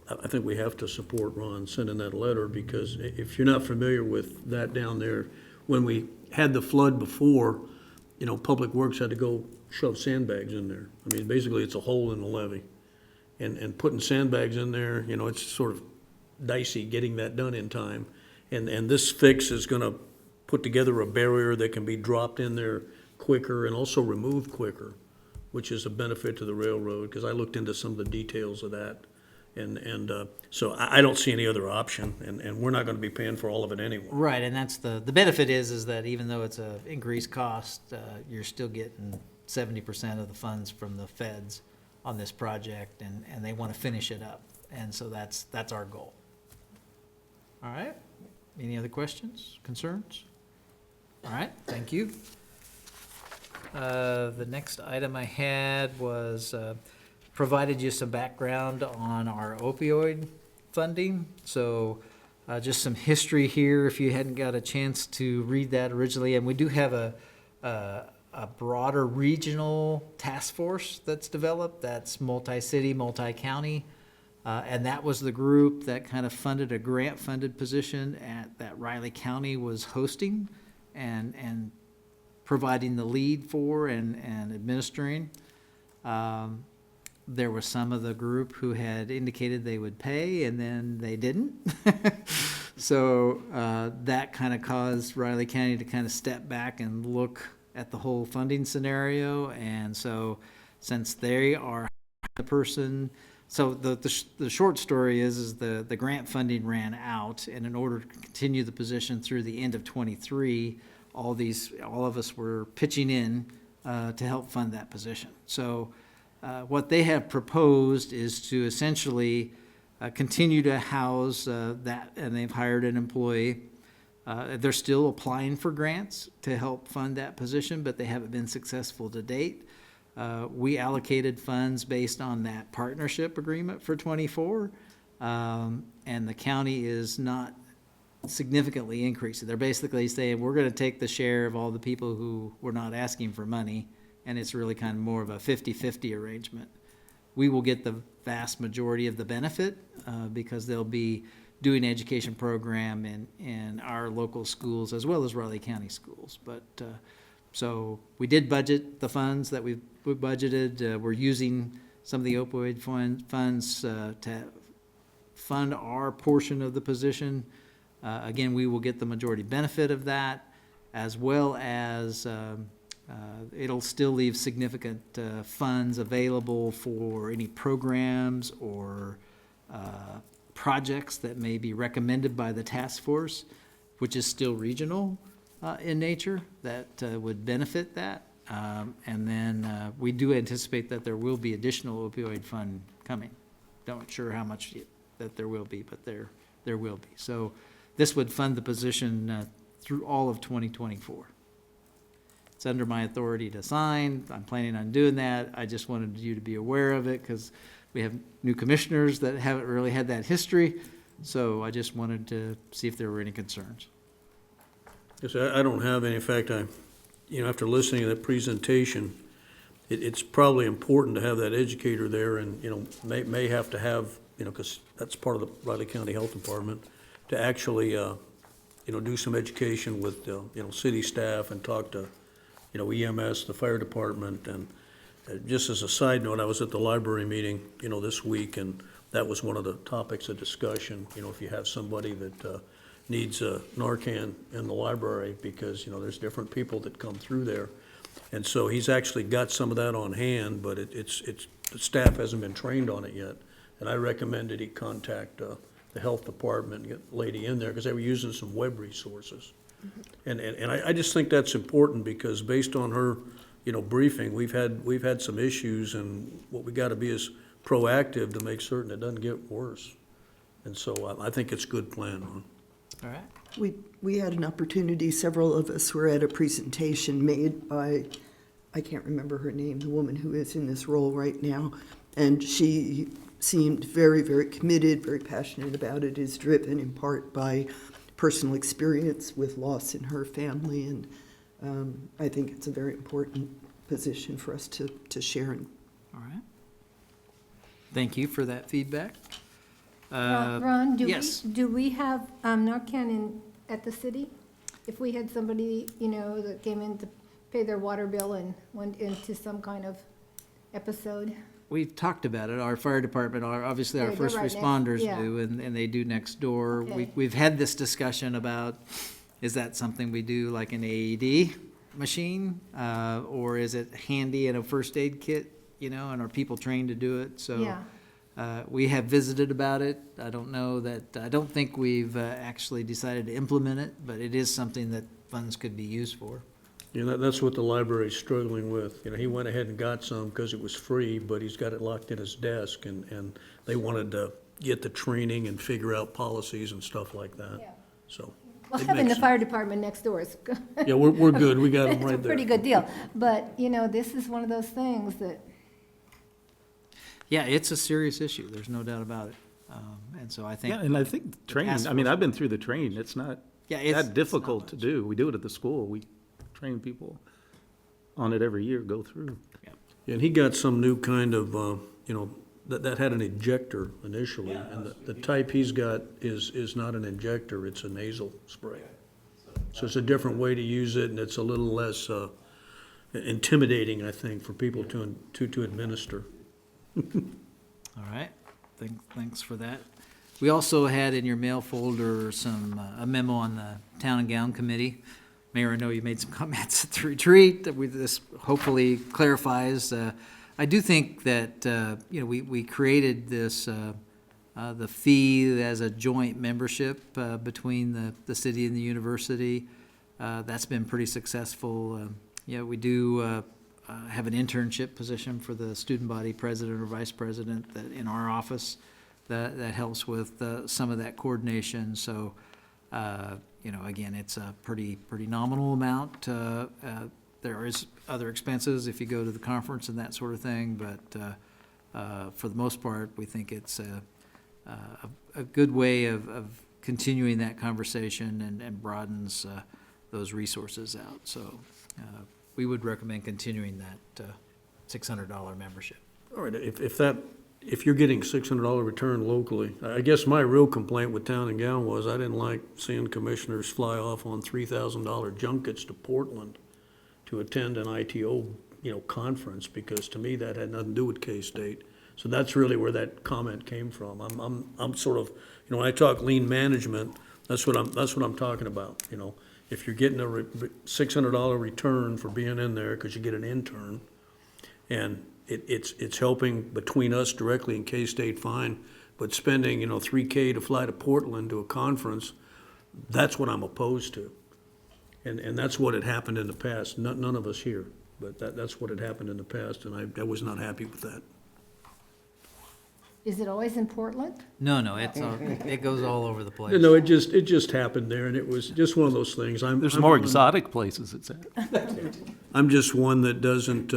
I think we have to support Ron sending that letter, because if you're not familiar with that down there, when we had the flood before, Public Works had to go shove sandbags in there. I mean, basically, it's a hole in the levee. And putting sandbags in there, it's sort of dicey getting that done in time. And this fix is gonna put together a barrier that can be dropped in there quicker and also removed quicker, which is a benefit to the railroad, because I looked into some of the details of that. And so I don't see any other option, and we're not gonna be paying for all of it anyway. Right, and that's the benefit is that even though it's a increased cost, you're still getting 70% of the funds from the feds on this project, and they want to finish it up. And so that's our goal. All right, any other questions, concerns? All right, thank you. The next item I had was provided you some background on our opioid funding. So just some history here if you hadn't got a chance to read that originally. And we do have a broader regional task force that's developed that's multi-city, multi-county. And that was the group that kind of funded a grant-funded position that Riley County was hosting and providing the lead for and administering. There was some of the group who had indicated they would pay, and then they didn't. So that kind of caused Riley County to kind of step back and look at the whole funding scenario. And so since they are the person, so the short story is the grant funding ran out, and in order to continue the position through the end of '23, all of us were pitching in to help fund that position. So what they have proposed is to essentially continue to house that, and they've hired an employee. They're still applying for grants to help fund that position, but they haven't been successful to date. We allocated funds based on that partnership agreement for '24, and the county is not significantly increasing. They're basically saying, we're gonna take the share of all the people who were not asking for money, and it's really kind of more of a 50-50 arrangement. We will get the vast majority of the benefit, because they'll be doing education program in our local schools as well as Raleigh County schools. But, so we did budget the funds that we budgeted. We're using some of the opioid funds to fund our portion of the position. Again, we will get the majority benefit of that, as well as it'll still leave significant funds available for any programs or projects that may be recommended by the task force, which is still regional in nature, that would benefit that. And then we do anticipate that there will be additional opioid fund coming. Don't sure how much that there will be, but there will be. So this would fund the position through all of 2024. It's under my authority to sign. I'm planning on doing that. I just wanted you to be aware of it because we have new commissioners that haven't really had that history. So I just wanted to see if there were any concerns. Yes, I don't have any. In fact, after listening to that presentation, it's probably important to have that educator there and, may have to have, because that's part of the Riley County Health Department, to actually, do some education with, city staff and talk to, EMS, the fire department. And just as a side note, I was at the library meeting, this week, and that was one of the topics of discussion, if you have somebody that needs Narcan in the library, because, there's different people that come through there. And so he's actually got some of that on hand, but it's the staff hasn't been trained on it yet. And I recommended he contact the health department and get the lady in there, because they were using some web resources. And I just think that's important, because based on her, briefing, we've had some issues, and what we gotta be is proactive to make certain it doesn't get worse. And so I think it's a good plan, Ron. All right. We had an opportunity, several of us were at a presentation made by, I can't remember her name, the woman who is in this role right now, and she seemed very, very committed, very passionate about it, is driven in part by personal experience with loss in her family, and I think it's a very important position for us to share. All right. Thank you for that feedback. Ron, yes. do we have Narcan at the city? If we had somebody, that came in to pay their water bill and went into some kind of episode? We've talked about it. Our fire department, obviously our Yeah, first they're right next- responders yeah. do, and they do next door. Okay. We've had this discussion about, is that something we do like an AED machine? Or is it handy in a first aid kit, and are people trained to do it? So Yeah. we have visited about it. I don't think we've actually decided to implement it, but it is something that funds could be used for. That's what the library's struggling with. He went ahead and got some because it was free, but he's got it locked in his desk, and they wanted to get the training and figure out policies and stuff like that. Yeah. So. Well, it having makes the fire department next door is Yeah, we're good. We got them it's right a there. pretty good deal. But, this is one of those things that, Yeah, it's a serious issue. There's no doubt about it. And so I think. Yeah, and I think training, task I've been through the training. It's not Yeah, it's that difficult to not do. We do it at the school. We train people on it every year, go through. Yeah, and he got some new kind of, that had an injector initially, and the type he's got is not an injector, it's a nasal spray. So it's a different way to use it, and it's a little less intimidating, I think, for people to administer. All right, thanks for that. We also had in your mail folder a memo on the Town and Gown Committee. Mayor, I know you made some comments at the retreat that this hopefully clarifies. I do think that, we created this, the fee as a joint membership between the city and the university. That's been pretty successful. We do have an internship position for the student body president or vice president that in our office that helps with some of that coordination. So, again, it's a pretty nominal amount there is other expenses if you go to the conference and that sort of thing, but for the most part, we think it's a good way of continuing that conversation and broadens those resources out. So we would recommend continuing that $600 membership. All right, if you're getting $600 return locally, I guess my real complaint with Town and Gown was I didn't like seeing commissioners fly off on $3,000 junkets to Portland to attend an ITO, conference, because to me, that had nothing to do with K-State. So that's really where that comment came from. I'm sort of, when I talk lean management, that's what I'm talking about, If you're getting a $600 return for being in there because you get an intern, and it's helping between us directly and K-State, fine, but spending, $3K to fly to Portland to a conference, that's what I'm opposed to. And that's what had happened in the past. None of us here, but that's what had happened in the past, and I was not happy with that. Is it always in Portland? No, it goes all over the place. No, it just happened there, and it was just one of those things. There's more exotic places it's at. I'm just one that doesn't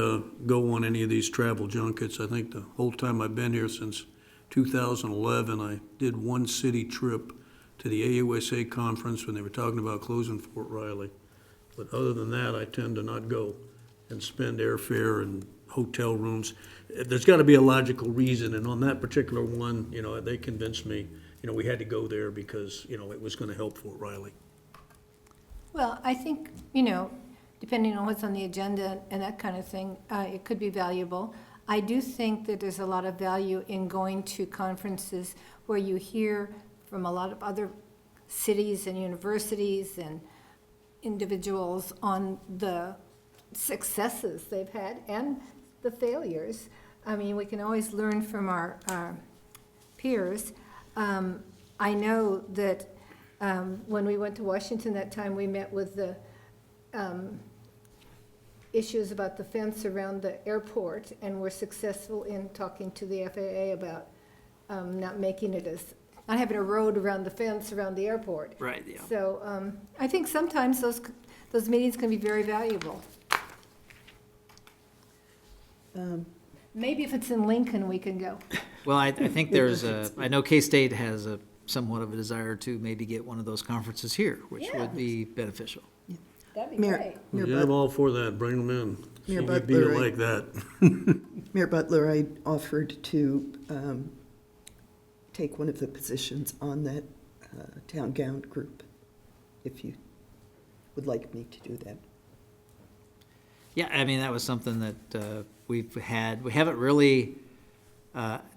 go on any of these travel junkets. I think the whole time I've been here since 2011, I did one city trip to the AUSA conference when they were talking about closing Fort Riley. But other than that, I tend to not go and spend airfare and hotel rooms. There's got to be a logical reason, and on that particular one, they convinced me, we had to go there because, it was going to help Fort Riley. Well, I think, depending on what's on the agenda and that kind of thing, it could be valuable. I do think that there's a lot of value in going to conferences where you hear from a lot of other cities and universities and individuals on the successes they've had and the failures. I mean, we can always learn from our peers. I know that when we went to Washington that time, we met with the issues about the fence around the airport, and were successful in talking to the FAA about not having a road around the fence around the airport. Right, yeah. So I think sometimes those meetings can be very valuable. Maybe if it's in Lincoln, we can go. Well, I think I know K-State has somewhat of a desire to maybe get one of those conferences here, which would be beneficial. That'd be Mayor- great. Mayor Yeah, Bud- I'm all for that, bring them in. Mayor See me Butler, beat it I- like that. Mayor Butler, I offered to take one of the positions on that town gown group, if you would like me to do that. Yeah, I mean, that was something that we haven't really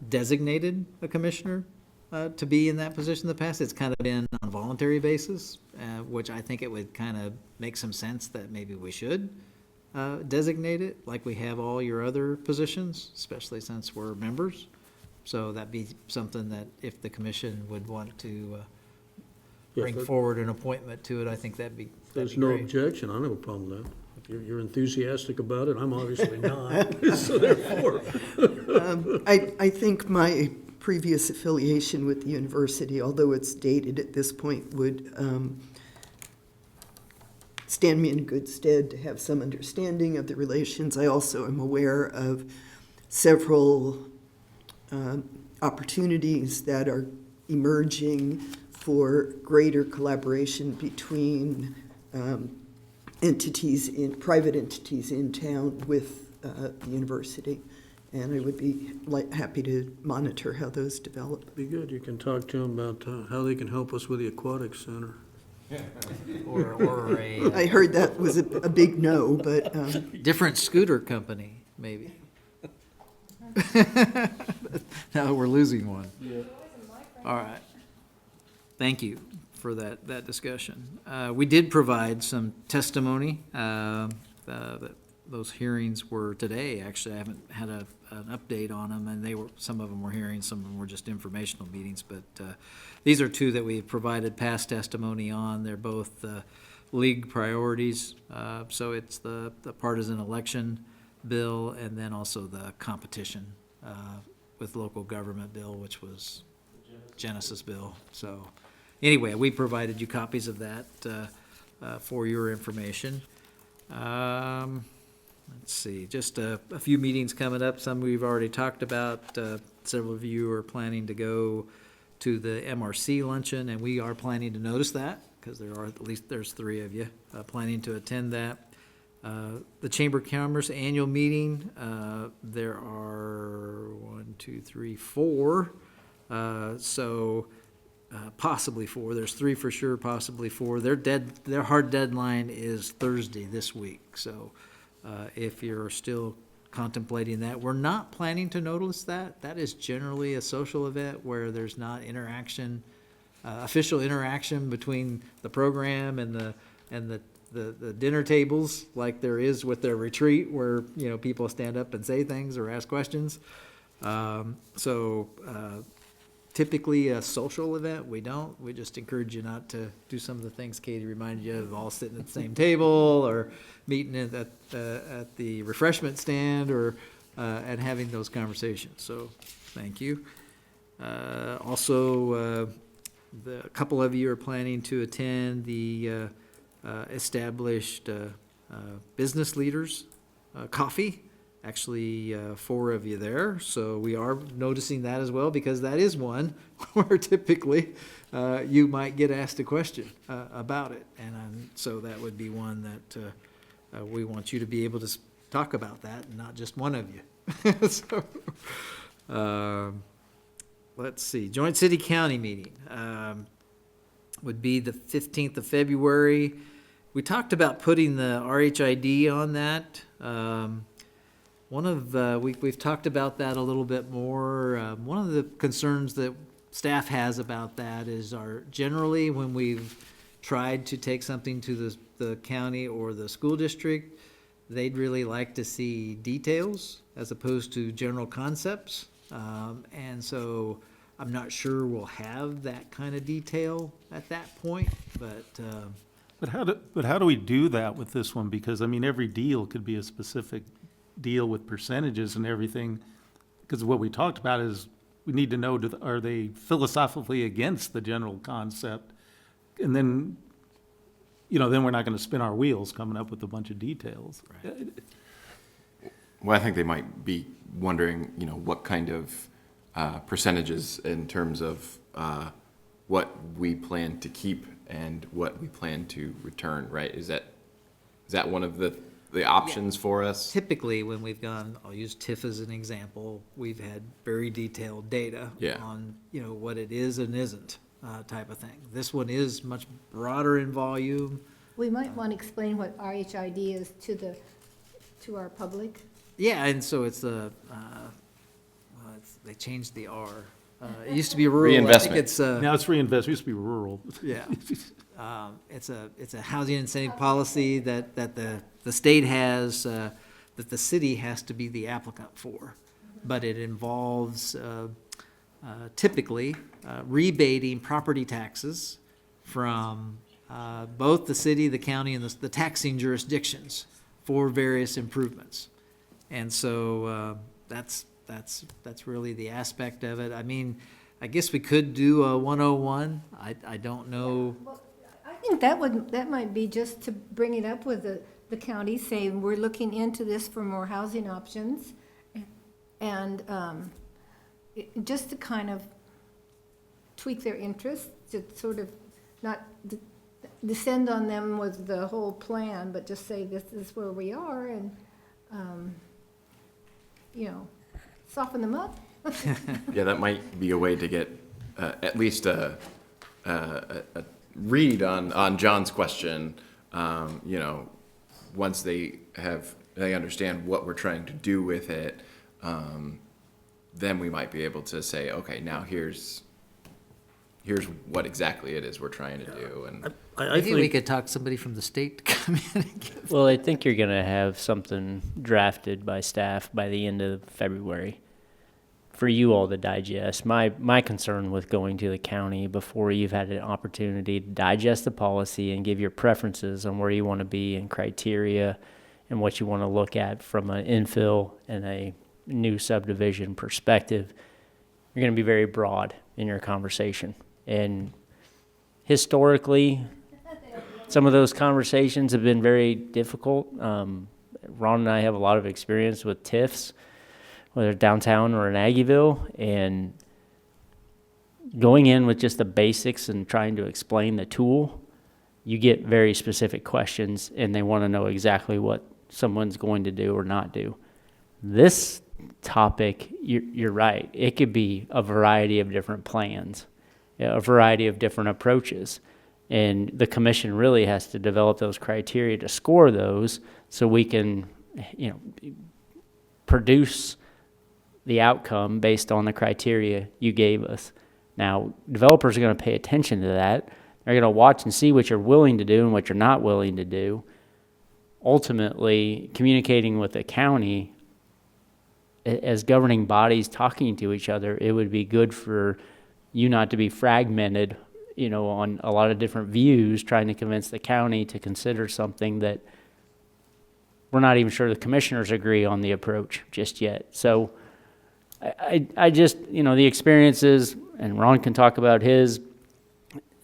designated a commissioner to be in that position in the past. It's kind of been on a voluntary basis, which I think it would kind of make some sense that maybe we should designate it, like we have all your other positions, especially since we're members. So that'd be something that if the commission would want to Yeah, bring but- forward an appointment to it, I think that'd be There's no great. objection, I don't have a problem with that. If you're enthusiastic about it, I'm obviously not, so therefore. I think my previous affiliation with the university, although it's dated at this point, would stand me in good stead to have some understanding of the relations. I also am aware of several opportunities that are emerging for greater collaboration between private entities in town with the university. And I would be happy to monitor how those develop. Be good, you can talk to them about how they can help us with the aquatic center. Or a I heard that was a big no, but different scooter company, maybe. Now we're losing one. All right. Thank you for that discussion. We did provide some testimony. Those hearings were today, actually. I haven't had an update on them, and some of them were hearings, some of them were just informational meetings, but these are two that we've provided past testimony on. They're both league priorities, so it's the partisan election bill and then also the competition with local government bill, which was Genesis bill. So anyway, we provided you copies of that for your information. Let's see, just a few meetings coming up. Some we've already talked about. Several of you are planning to go to the MRC luncheon, and we are planning to notice that because there's 3 of you planning to attend that. The Chamber of Commerce annual meeting, there are 1, 2, 3, 4. Possibly 4. There's 3 for sure, possibly 4. Their hard deadline is Thursday this week. So if you're still contemplating that, we're not planning to notice that. That is generally a social event where there's not interaction, official interaction between the program and the dinner tables like there is with their retreat where, people stand up and say things or ask questions. Typically a social event, we don't. We just encourage you not to do some of the things Katie reminded you of, all sitting at the same table or meeting at the refreshment stand or and having those conversations. So thank you. Also, a couple of you are planning to attend the established business leaders coffee. Actually, 4 of you there, so we are noticing that as well, because that is one where typically you might get asked a question about it, and so that would be one that we want you to be able to talk about that, and not just one of you. So, let's see, joint city-county meeting would be the 15th of February. We talked about putting the RHID on that. We've talked about that a little bit more. One of the concerns that staff has about that is generally when we've tried to take something to the county or the school district, they'd really like to see details as opposed to general concepts. And so I'm not sure we'll have that kind of detail at that point, But how do we do that with this one? Because, every deal could be a specific deal with percentages and everything, because what we talked about is we need to know, are they philosophically against the general concept? And then, then we're not going to spin our wheels coming up with a bunch of details. Right. Well, I think they might be wondering, what kind of percentages in terms of what we plan to keep and what we plan to return, right? Is that one of the options for us? Typically, when we've gone, I'll use TIF as an example, we've had very detailed data on, what it is and isn't type of thing. This one is much broader in volume. We might want to explain what RHID is to our public. Yeah, and so it's they changed the R. It used to be rural. Reinvestment. I think it's Now it's reinvestment, it used to be rural. yeah. It's a housing incentive policy that the state has, that the city has to be the applicant for. But it involves typically rebating property taxes from both the city, the county, and the taxing jurisdictions for various improvements. And so that's really the aspect of it. I guess we could do a 101. I don't know. I think that might be just to bring it up with the county, saying we're looking into this for more housing options, and just to kind of tweak their interest, to sort of not descend on them with the whole plan, but just say this is where we are, and soften them up. Yeah, that might be a way to get at least a read on John's question. Once they understand what we're trying to do with it, then we might be able to say, okay, now here's what exactly it is we're trying to do. And Maybe we could talk somebody from the state to come in and give. Well, I think you're going to have something drafted by staff by the end of February for you all to digest. My concern with going to the county before you've had an opportunity to digest the policy and give your preferences on where you want to be and criteria and what you want to look at from an infill and a new subdivision perspective, you're going to be very broad in your conversation. And historically, some of those conversations have been very difficult. Ron and I have a lot of experience with TIFs, whether downtown or in Aggieville, and going in with just the basics and trying to explain the tool, you get very specific questions, and they want to know exactly what someone's going to do or not do. This topic, you're right. It could be a variety of different plans, a variety of different approaches. And the commission really has to develop those criteria to score those so we can, produce the outcome based on the criteria you gave us. Now, developers are going to pay attention to that. They're going to watch and see what you're willing to do and what you're not willing to do. Ultimately, communicating with the county as governing bodies talking to each other, it would be good for you not to be fragmented, on a lot of different views, trying to convince the county to consider something that we're not even sure the commissioners agree on the approach just yet. So I just, the experiences, and Ron can talk about his,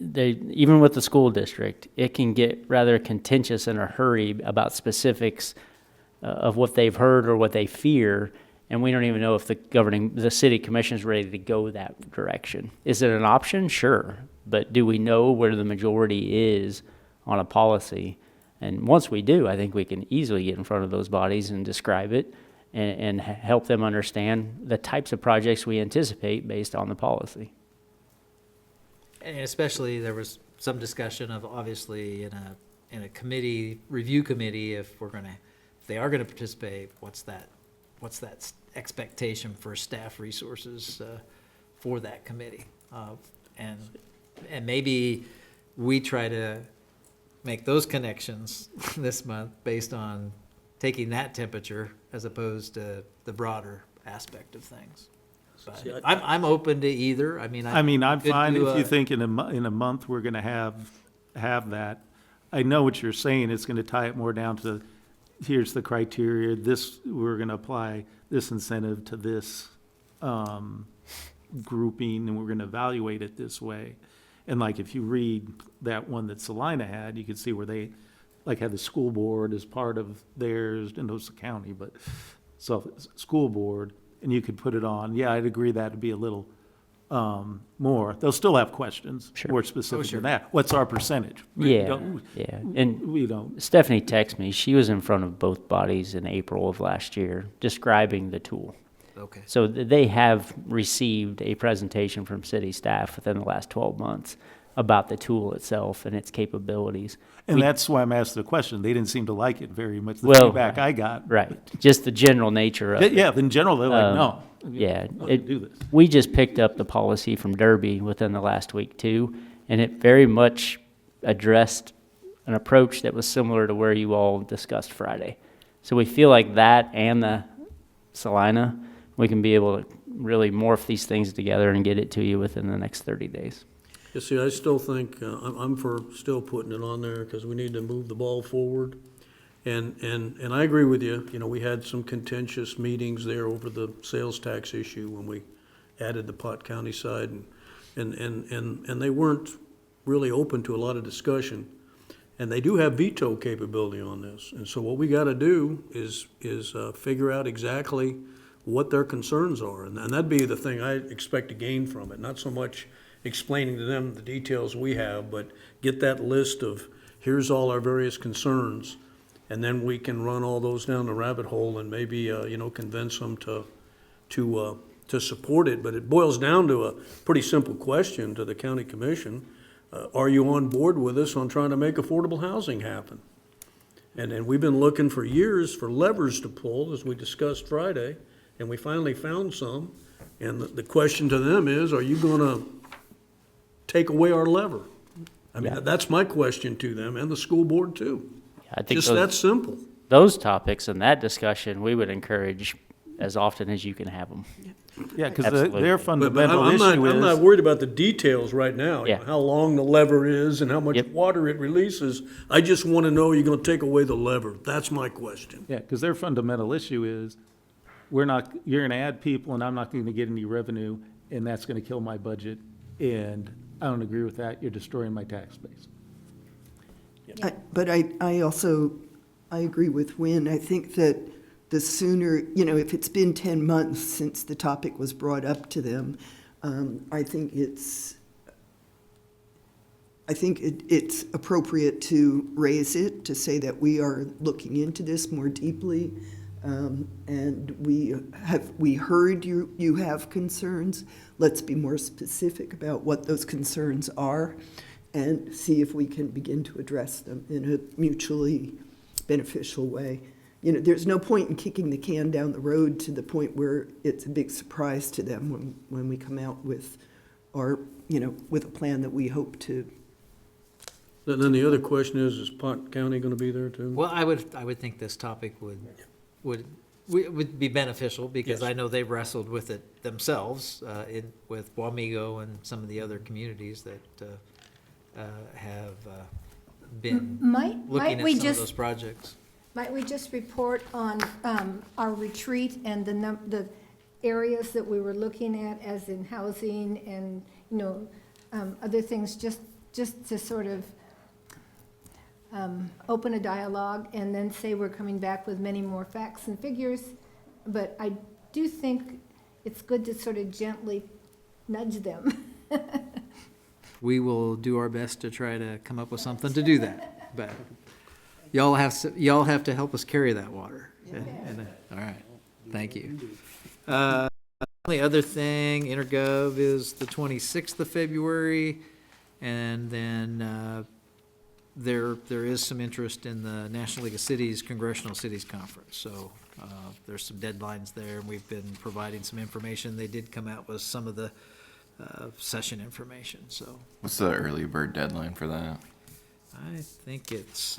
even with the school district, it can get rather contentious in a hurry about specifics of what they've heard or what they fear, and we don't even know if the city commission is ready to go that direction. Is it an option? Sure. But do we know where the majority is on a policy? And once we do, I think we can easily get in front of those bodies and describe it and help them understand the types of projects we anticipate based on the policy. And especially, there was some discussion of, obviously, in a committee, review committee, if they are gonna participate, what's that expectation for staff resources for that committee? And maybe we try to make those connections this month based on taking that temperature as opposed to the broader aspect of things. But See, I'm open to either. I'm I'm could fine do if you a- think in a month we're gonna have that. I know what you're saying, it's gonna tie it more down to, here's the criteria, we're gonna apply this incentive to this, grouping, and we're gonna evaluate it this way. And like, if you read that one that Salina had, you could see where they, had the school board as part of theirs, and it was the county, but, school board, and you could put it on, yeah, I'd agree that'd be a little, more. They'll still have questions, Sure. more specific sure. than that. What's our percentage? We Yeah, don't- yeah. And We don't, Stephanie texted me. She was in front of both bodies in April of last year describing the tool. Okay. So they have received a presentation from city staff within the last 12 months about the tool itself and its capabilities. and that's why I'm asking the question. They didn't seem to like it very much, the Well, feedback I got. Right, just the general nature of it. Yeah, in general, they're like, no. Yeah, not to do this. we just picked up the policy from Derby within the last week too, and it very much addressed an approach that was similar to where you all discussed Friday. So we feel like that and the Salina, we can be able to really morph these things together and get it to you within the next 30 days. You see, I still think, I'm for still putting it on there, because we need to move the ball forward. And I agree with you, we had some contentious meetings there over the sales tax issue when we added the Pot County side, and they weren't really open to a lot of discussion. And they do have veto capability on this, and so what we gotta do is figure out exactly what their concerns are, and that'd be the thing I expect to gain from it, not so much explaining to them the details we have, but get that list of, here's all our various concerns, and then we can run all those down the rabbit hole and maybe, convince them to support it. But it boils down to a pretty simple question to the county commission. Are you on board with us on trying to make affordable housing happen? And we've been looking for years for levers to pull, as we discussed Friday, and we finally found some. And the question to them is, are you gonna take away our lever? I mean, Yeah. that's my question to them, and the school board too. I think Just that simple. those topics and that discussion, we would encourage as often as you can have them. Yeah, because Absolutely. their But fundamental I'm issue not is, worried about the details right now. Yeah. How long the lever is and how much Yep. water it releases. I just want to know you're gonna take away the lever. That's my question. yeah, because their fundamental issue is, you're gonna add people and I'm not gonna get any revenue, and that's gonna kill my budget, and I don't agree with that, you're destroying my tax base. But I also, I agree with Wynn. I think that the sooner, if it's been 10 months since the topic was brought up to them, I think it's appropriate to raise it, to say that we are looking into this more deeply. And we heard you have concerns. Let's be more specific about what those concerns are and see if we can begin to address them in a mutually beneficial way. There's no point in kicking the can down the road to the point where it's a big surprise to them when we come out with with a plan that we hope to. Then the other question is Pont County going to be there too? Well, I would think this topic would be beneficial, because Yes. I know they've wrestled with it themselves, with Wamego and some of the other communities that have been Might looking we at some of just those projects. Might we just report on our retreat and the areas that we were looking at, as in housing and, other things, just to sort of open a dialogue, and then say we're coming back with many more facts and figures. But I do think it's good to sort of gently nudge them. We will do our best to try to come up with something to do that, but y'all have to help us carry that water. All right, thank you. Only other thing, Intergov is the 26th of February, and then there is some interest in the National League of Cities Congressional Cities Conference, so there's some deadlines there, and we've been providing some information. They did come out with some of the session information, so What's the early bird deadline for that? I think it's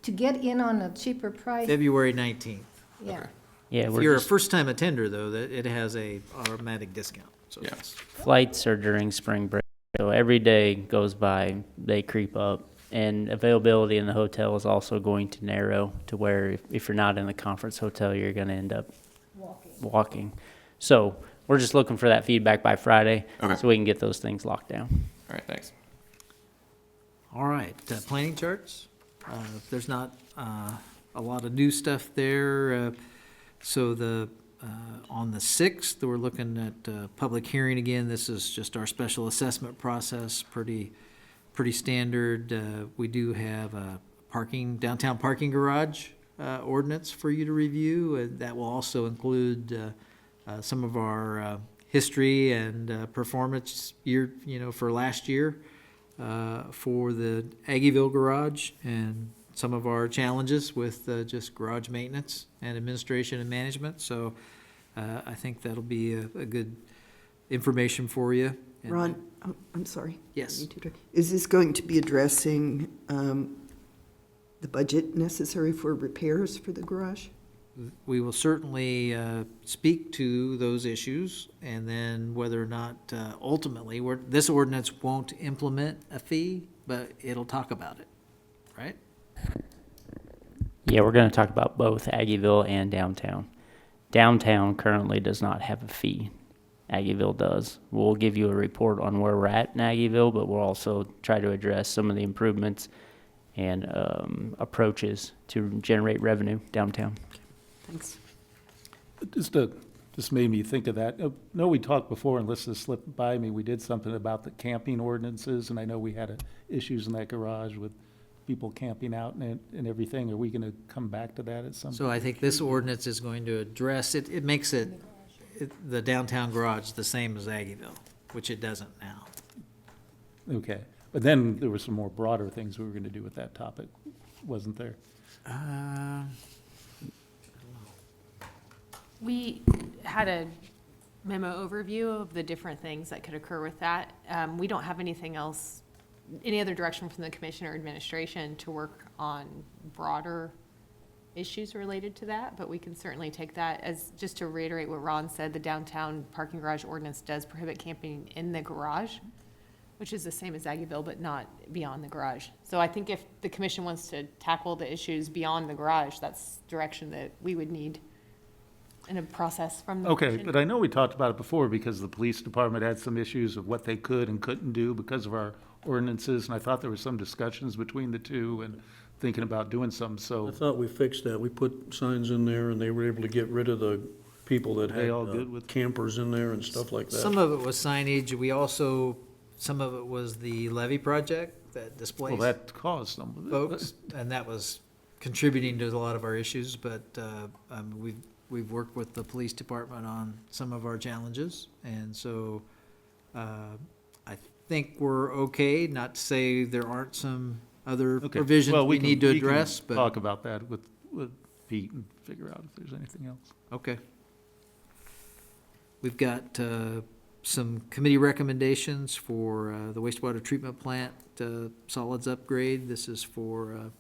To get in on a cheaper price, February 19th. yeah. Yeah, If we're you're a just, first-time attender, though, that it has a automatic discount, so. Yes. flights are during spring break, so every day goes by, they creep up. And availability in the hotel is also going to narrow to where if you're not in the conference hotel, you're gonna end up walking. So we're just looking for that feedback by Friday, Okay. so we can get those things locked down. All right, thanks. All right, planning charts. There's not a lot of new stuff there. So on the 6th, we're looking at public hearing again. This is just our special assessment process, pretty standard. We do have a downtown parking garage ordinance for you to review. That will also include some of our history and performance year, for last year for the Aggieville garage, and some of our challenges with just garage maintenance and administration and management. So I think that'll be a good information for you. And- Ron, I'm sorry. Yes. Is this going to be addressing the budget necessary for repairs for the garage? We will certainly speak to those issues, and then whether or not ultimately, this ordinance won't implement a fee, but it'll talk about it, right? Yeah, we're gonna talk about both Aggieville and downtown. Downtown currently does not have a fee. Aggieville does. We'll give you a report on where we're at in Aggieville, but we'll also try to address some of the improvements and approaches to generate revenue downtown. Thanks. Just made me think of that. No, we talked before, and this slipped by me, we did something about the camping ordinances, and I know we had issues in that garage with people camping out and everything. Are we gonna come back to that at some point? So I think this ordinance is going to address it. It makes the downtown garage the same as Aggieville, which it doesn't now. Okay, but then there were some more broader things we were gonna do with that topic, wasn't there? We had a memo overview of the different things that could occur with that. We don't have anything else, any other direction from the commission or administration to work on broader issues related to that, but we can certainly take that as, just to reiterate what Ron said, the downtown parking garage ordinance does prohibit camping in the garage, which is the same as Aggieville, but not beyond the garage. So I think if the commission wants to tackle the issues beyond the garage, that's direction that we would need in a process from the Okay, commission. but I know we talked about it before because the police department had some issues of what they could and couldn't do because of our ordinances, and I thought there was some discussions between the two and thinking about doing some, I so thought we fixed that. We put signs in there and they were able to get rid of the people that They had all good with- campers in there and stuff like that. Some of it was signage. We also, some of it was the levee project that well, displaced that caused some of it. folks, and that was contributing to a lot of our issues, but we've worked with the police department on some of our challenges, and so I think we're okay, not to say there aren't some other Okay. provisions Well, we can- need to we can address, but, talk about that with Pete and figure out if there's anything else. okay. We've got some committee recommendations for the wastewater treatment plant solids upgrade. This is for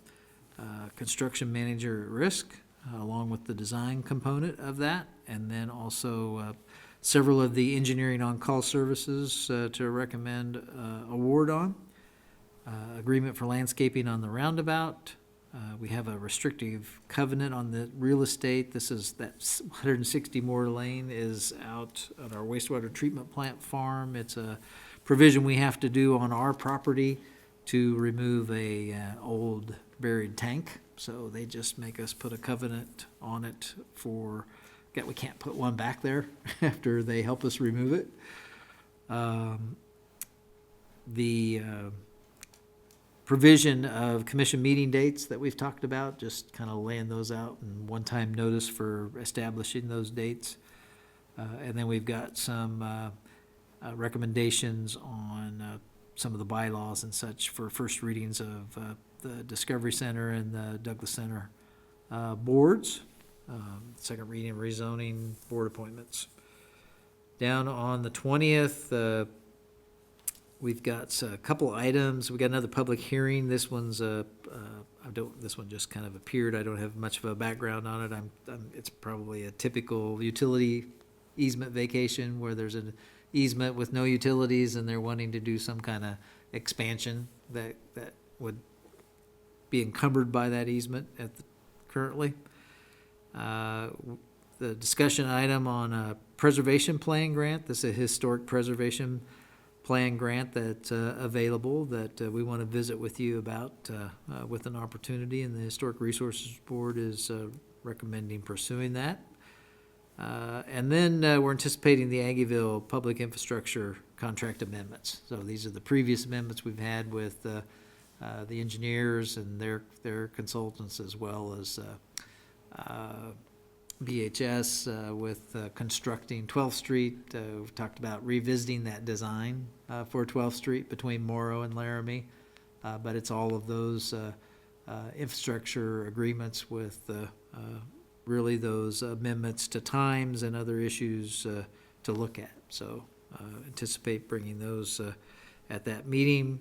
construction manager at risk, along with the design component of that, and then also several of the engineering on-call services to recommend award on. Agreement for landscaping on the roundabout. We have a restrictive covenant on the real estate. This is, that 160 Moore Lane is out at our wastewater treatment plant farm. It's a provision we have to do on our property to remove a old buried tank. So they just make us put a covenant on it for, we can't put one back there after they help us remove it. The provision of commission meeting dates that we've talked about, just kind of laying those out and one-time notice for establishing those dates. And then we've got some recommendations on some of the bylaws and such for first readings of the Discovery Center and the Douglas Center boards. Second reading of rezoning board appointments. Down on the 20th, we've got a couple items. We got another public hearing. This one's this one just kind of appeared. I don't have much of a background on it. It's probably a typical utility easement vacation where there's an easement with no utilities and they're wanting to do some kind of expansion that would be encumbered by that easement currently. The discussion item on a preservation plan grant. This is a historic preservation plan grant that's available that we want to visit with you about with an opportunity, and the Historic Resources Board is recommending pursuing that. And then we're anticipating the Aggieville Public Infrastructure Contract amendments. So these are the previous amendments we've had with the engineers and their consultants, as well as BHS with constructing 12th Street. We've talked about revisiting that design for 12th Street between Morrow and Laramie. But it's all of those infrastructure agreements with really those amendments to times and other issues to look at. So anticipate bringing those at that meeting.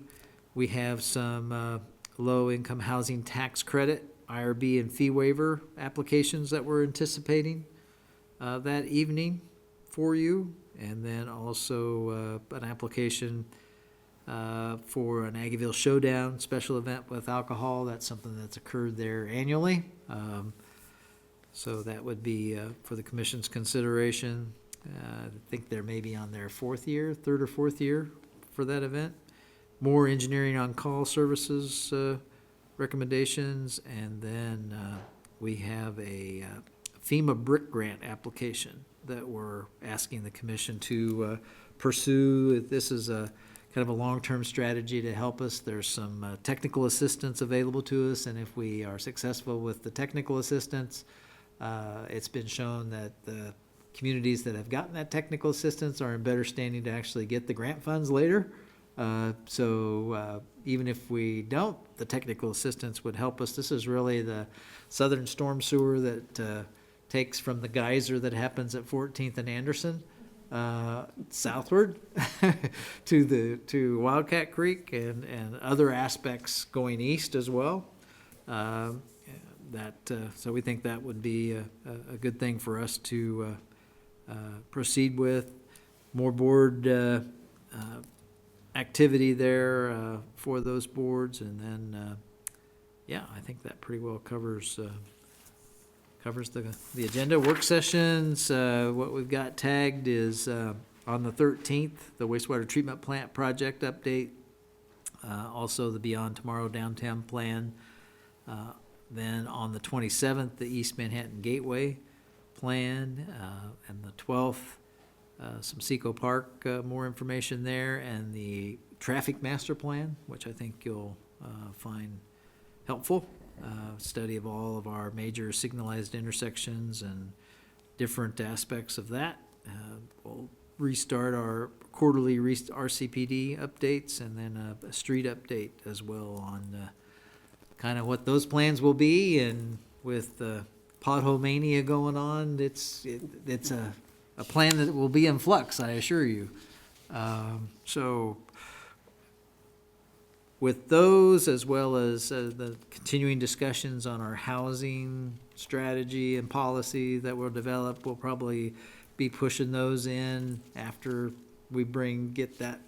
We have some low-income housing tax credit, IRB and fee waiver applications that we're anticipating that evening for you. And then also an application for an Aggieville Showdown special event with alcohol. That's something that's occurred there annually. So that would be for the commission's consideration. I think they're maybe on their third or fourth year for that event. More engineering on call services recommendations, and then we have a FEMA brick grant application that we're asking the commission to pursue. This is a kind of a long-term strategy to help us. There's some technical assistance available to us, and if we are successful with the technical assistance, it's been shown that the communities that have gotten that technical assistance are in better standing to actually get the grant funds later. So even if we don't, the technical assistance would help us. This is really the southern storm sewer that takes from the geyser that happens at 14th and Anderson southward to Wildcat Creek and other aspects going east as well. So we think that would be a good thing for us to proceed with. More board activity there for those boards, and then I think that pretty well covers the agenda. Work sessions, what we've got tagged is on the 13th, the wastewater treatment plant project update. also the Beyond Tomorrow Downtown Plan. Then on the 27th, the East Manhattan Gateway Plan, and the 12th, some Seco Park, more information there, and the Traffic Master Plan, which I think you'll find helpful. Study of all of our major signalized intersections and different aspects of that. We'll restart our quarterly RCPD updates, and then a street update as well on kind of what those plans will be. And with the pothole mania going on, it's a plan that will be in flux, I assure you. So with those, as well as the continuing discussions on our housing strategy and policy that we'll develop, we'll probably be pushing those in after we get that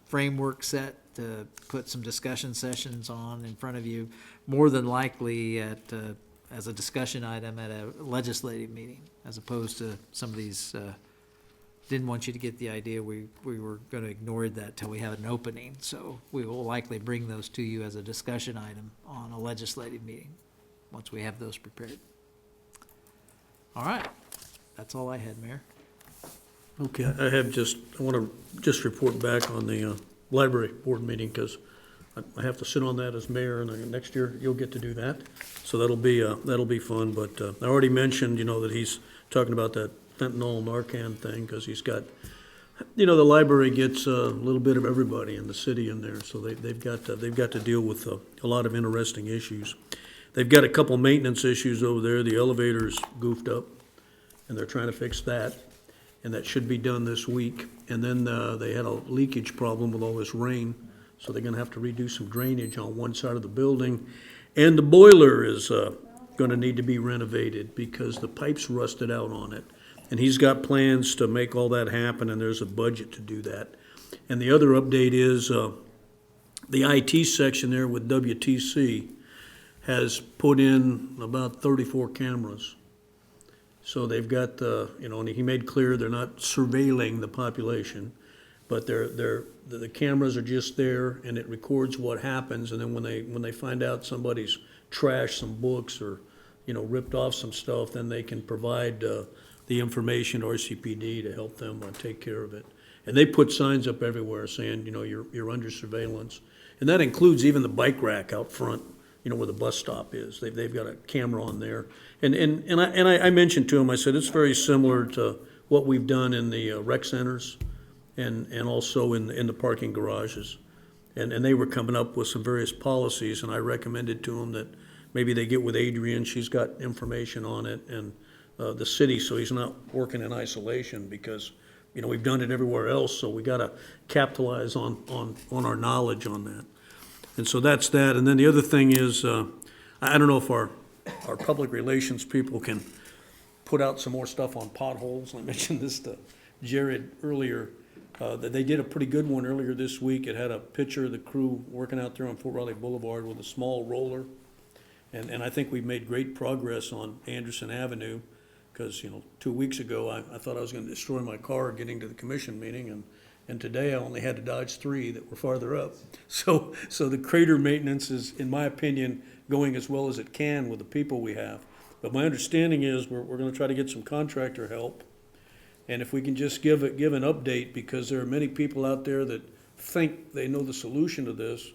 framework set to put some discussion sessions on in front of you, more than likely as a discussion item at a legislative meeting, as opposed to some of these, didn't want you to get the idea we were gonna ignore that till we have an opening. So we will likely bring those to you as a discussion item on a legislative meeting, once we have those prepared. All right, that's all I had, Mayor. Okay, I want to just report back on the library board meeting, because I have to sit on that as mayor, and next year you'll get to do that. So that'll be fun, but I already mentioned, that he's talking about that fentanyl Narcan thing, because he's got, the library gets a little bit of everybody in the city in there, so they've got to deal with a lot of interesting issues. They've got a couple maintenance issues over there. The elevator's goofed up, and they're trying to fix that, and that should be done this week. And then they had a leakage problem with all this rain, so they're gonna have to redo some drainage on one side of the building. And the boiler is gonna need to be renovated because the pipes rusted out on it. And he's got plans to make all that happen, and there's a budget to do that. And the other update is the IT section there with WTC has put in about 34 cameras. So they've got, and he made clear they're not surveilling the population, but the cameras are just there, and it records what happens. And then when they find out somebody's trashed some books or, ripped off some stuff, then they can provide the information to RCPD to help them take care of it. And they put signs up everywhere saying, you're under surveillance, and that includes even the bike rack out front, where the bus stop is. They've got a camera on there. And I mentioned to him, I said, it's very similar to what we've done in the rec centers and also in the parking garages. And they were coming up with some various policies, and I recommended to him that maybe they get with Adrian, she's got information on it, and the city, so he's not working in isolation, because, we've done it everywhere else, so we gotta capitalize on our knowledge on that. And so that's that. And then the other thing is, I don't know if our public relations people can put out some more stuff on potholes. I mentioned this to Jared earlier, that they did a pretty good one earlier this week. It had a picture of the crew working out there on Fort Riley Boulevard with a small roller. And I think we've made great progress on Anderson Avenue, because, 2 weeks ago, I thought I was gonna destroy my car getting to the commission meeting, and today I only had to dodge 3 that were farther up. So the crater maintenance is, in my opinion, going as well as it can with the people we have. But my understanding is we're gonna try to get some contractor help. And if we can just give an update, because there are many people out there that think they know the solution to this.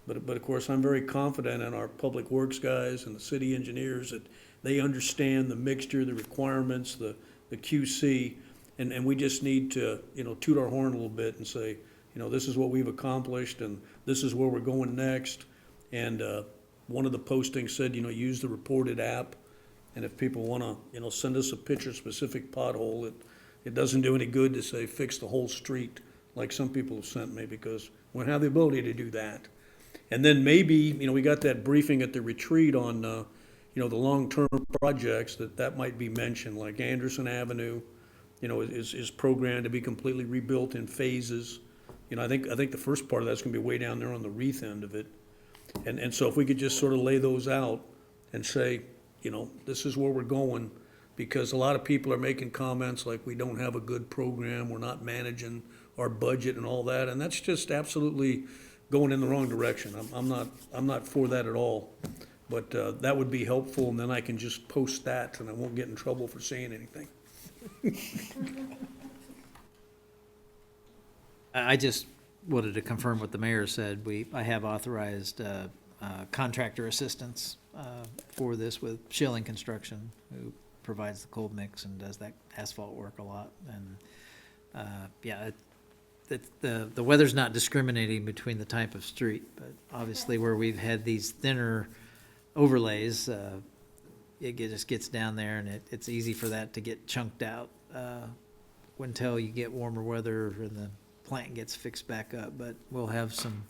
But of course, I'm very confident in our public works guys and the city engineers that they understand the mixture, the requirements, the QC. And we just need to, toot our horn a little bit and say, this is what we've accomplished, and this is where we're going next. And one of the postings said, use the Reported app. And if people want to, send us a picture-specific pothole, it doesn't do any good to say fix the whole street, like some people have sent me, because we don't have the ability to do that. And then maybe, we got that briefing at the retreat on, the long-term projects that might be mentioned, like Anderson Avenue, is programmed to be completely rebuilt in phases. I think the first part of that's gonna be way down there on the Reeth end of it. And so if we could just sort of lay those out and say, this is where we're going, because a lot of people are making comments like we don't have a good program, we're not managing our budget and all that, and that's just absolutely going in the wrong direction. I'm not for that at all. But that would be helpful, and then I can just post that, and I won't get in trouble for saying anything. I just wanted to confirm what the mayor said. I have authorized contractor assistance for this with Schilling Construction, who provides the cold mix and does that asphalt work a lot. And, yeah, the weather's not discriminating between the type of street, but obviously where we've had these thinner overlays, just gets down there and it's easy for that to get chunked out until you get warmer weather and the plant gets fixed back up. But we'll have some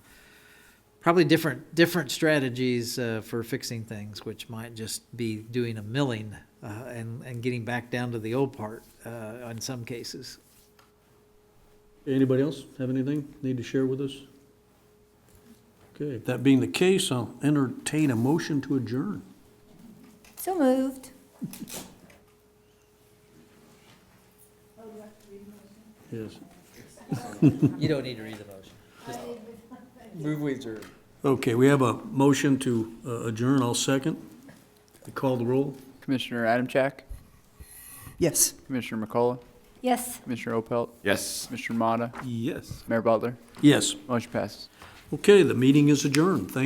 probably different strategies for fixing things, which might just be doing a milling and getting back down to the old part in some cases. Anybody else have anything need to share with us? Okay, that being the case, I'll entertain a motion to adjourn. So moved. Yes. You don't need to read the motion. Just move we adjourn. Okay, we have a motion to adjourn. I'll second. To call the roll. Commissioner Adamchak, Yes. Commissioner McCullough, Yes. Commissioner Opelt, Yes. Commissioner Motta, Yes. Mayor Butler. Yes. Motion passes. Okay, the meeting is adjourned. Thank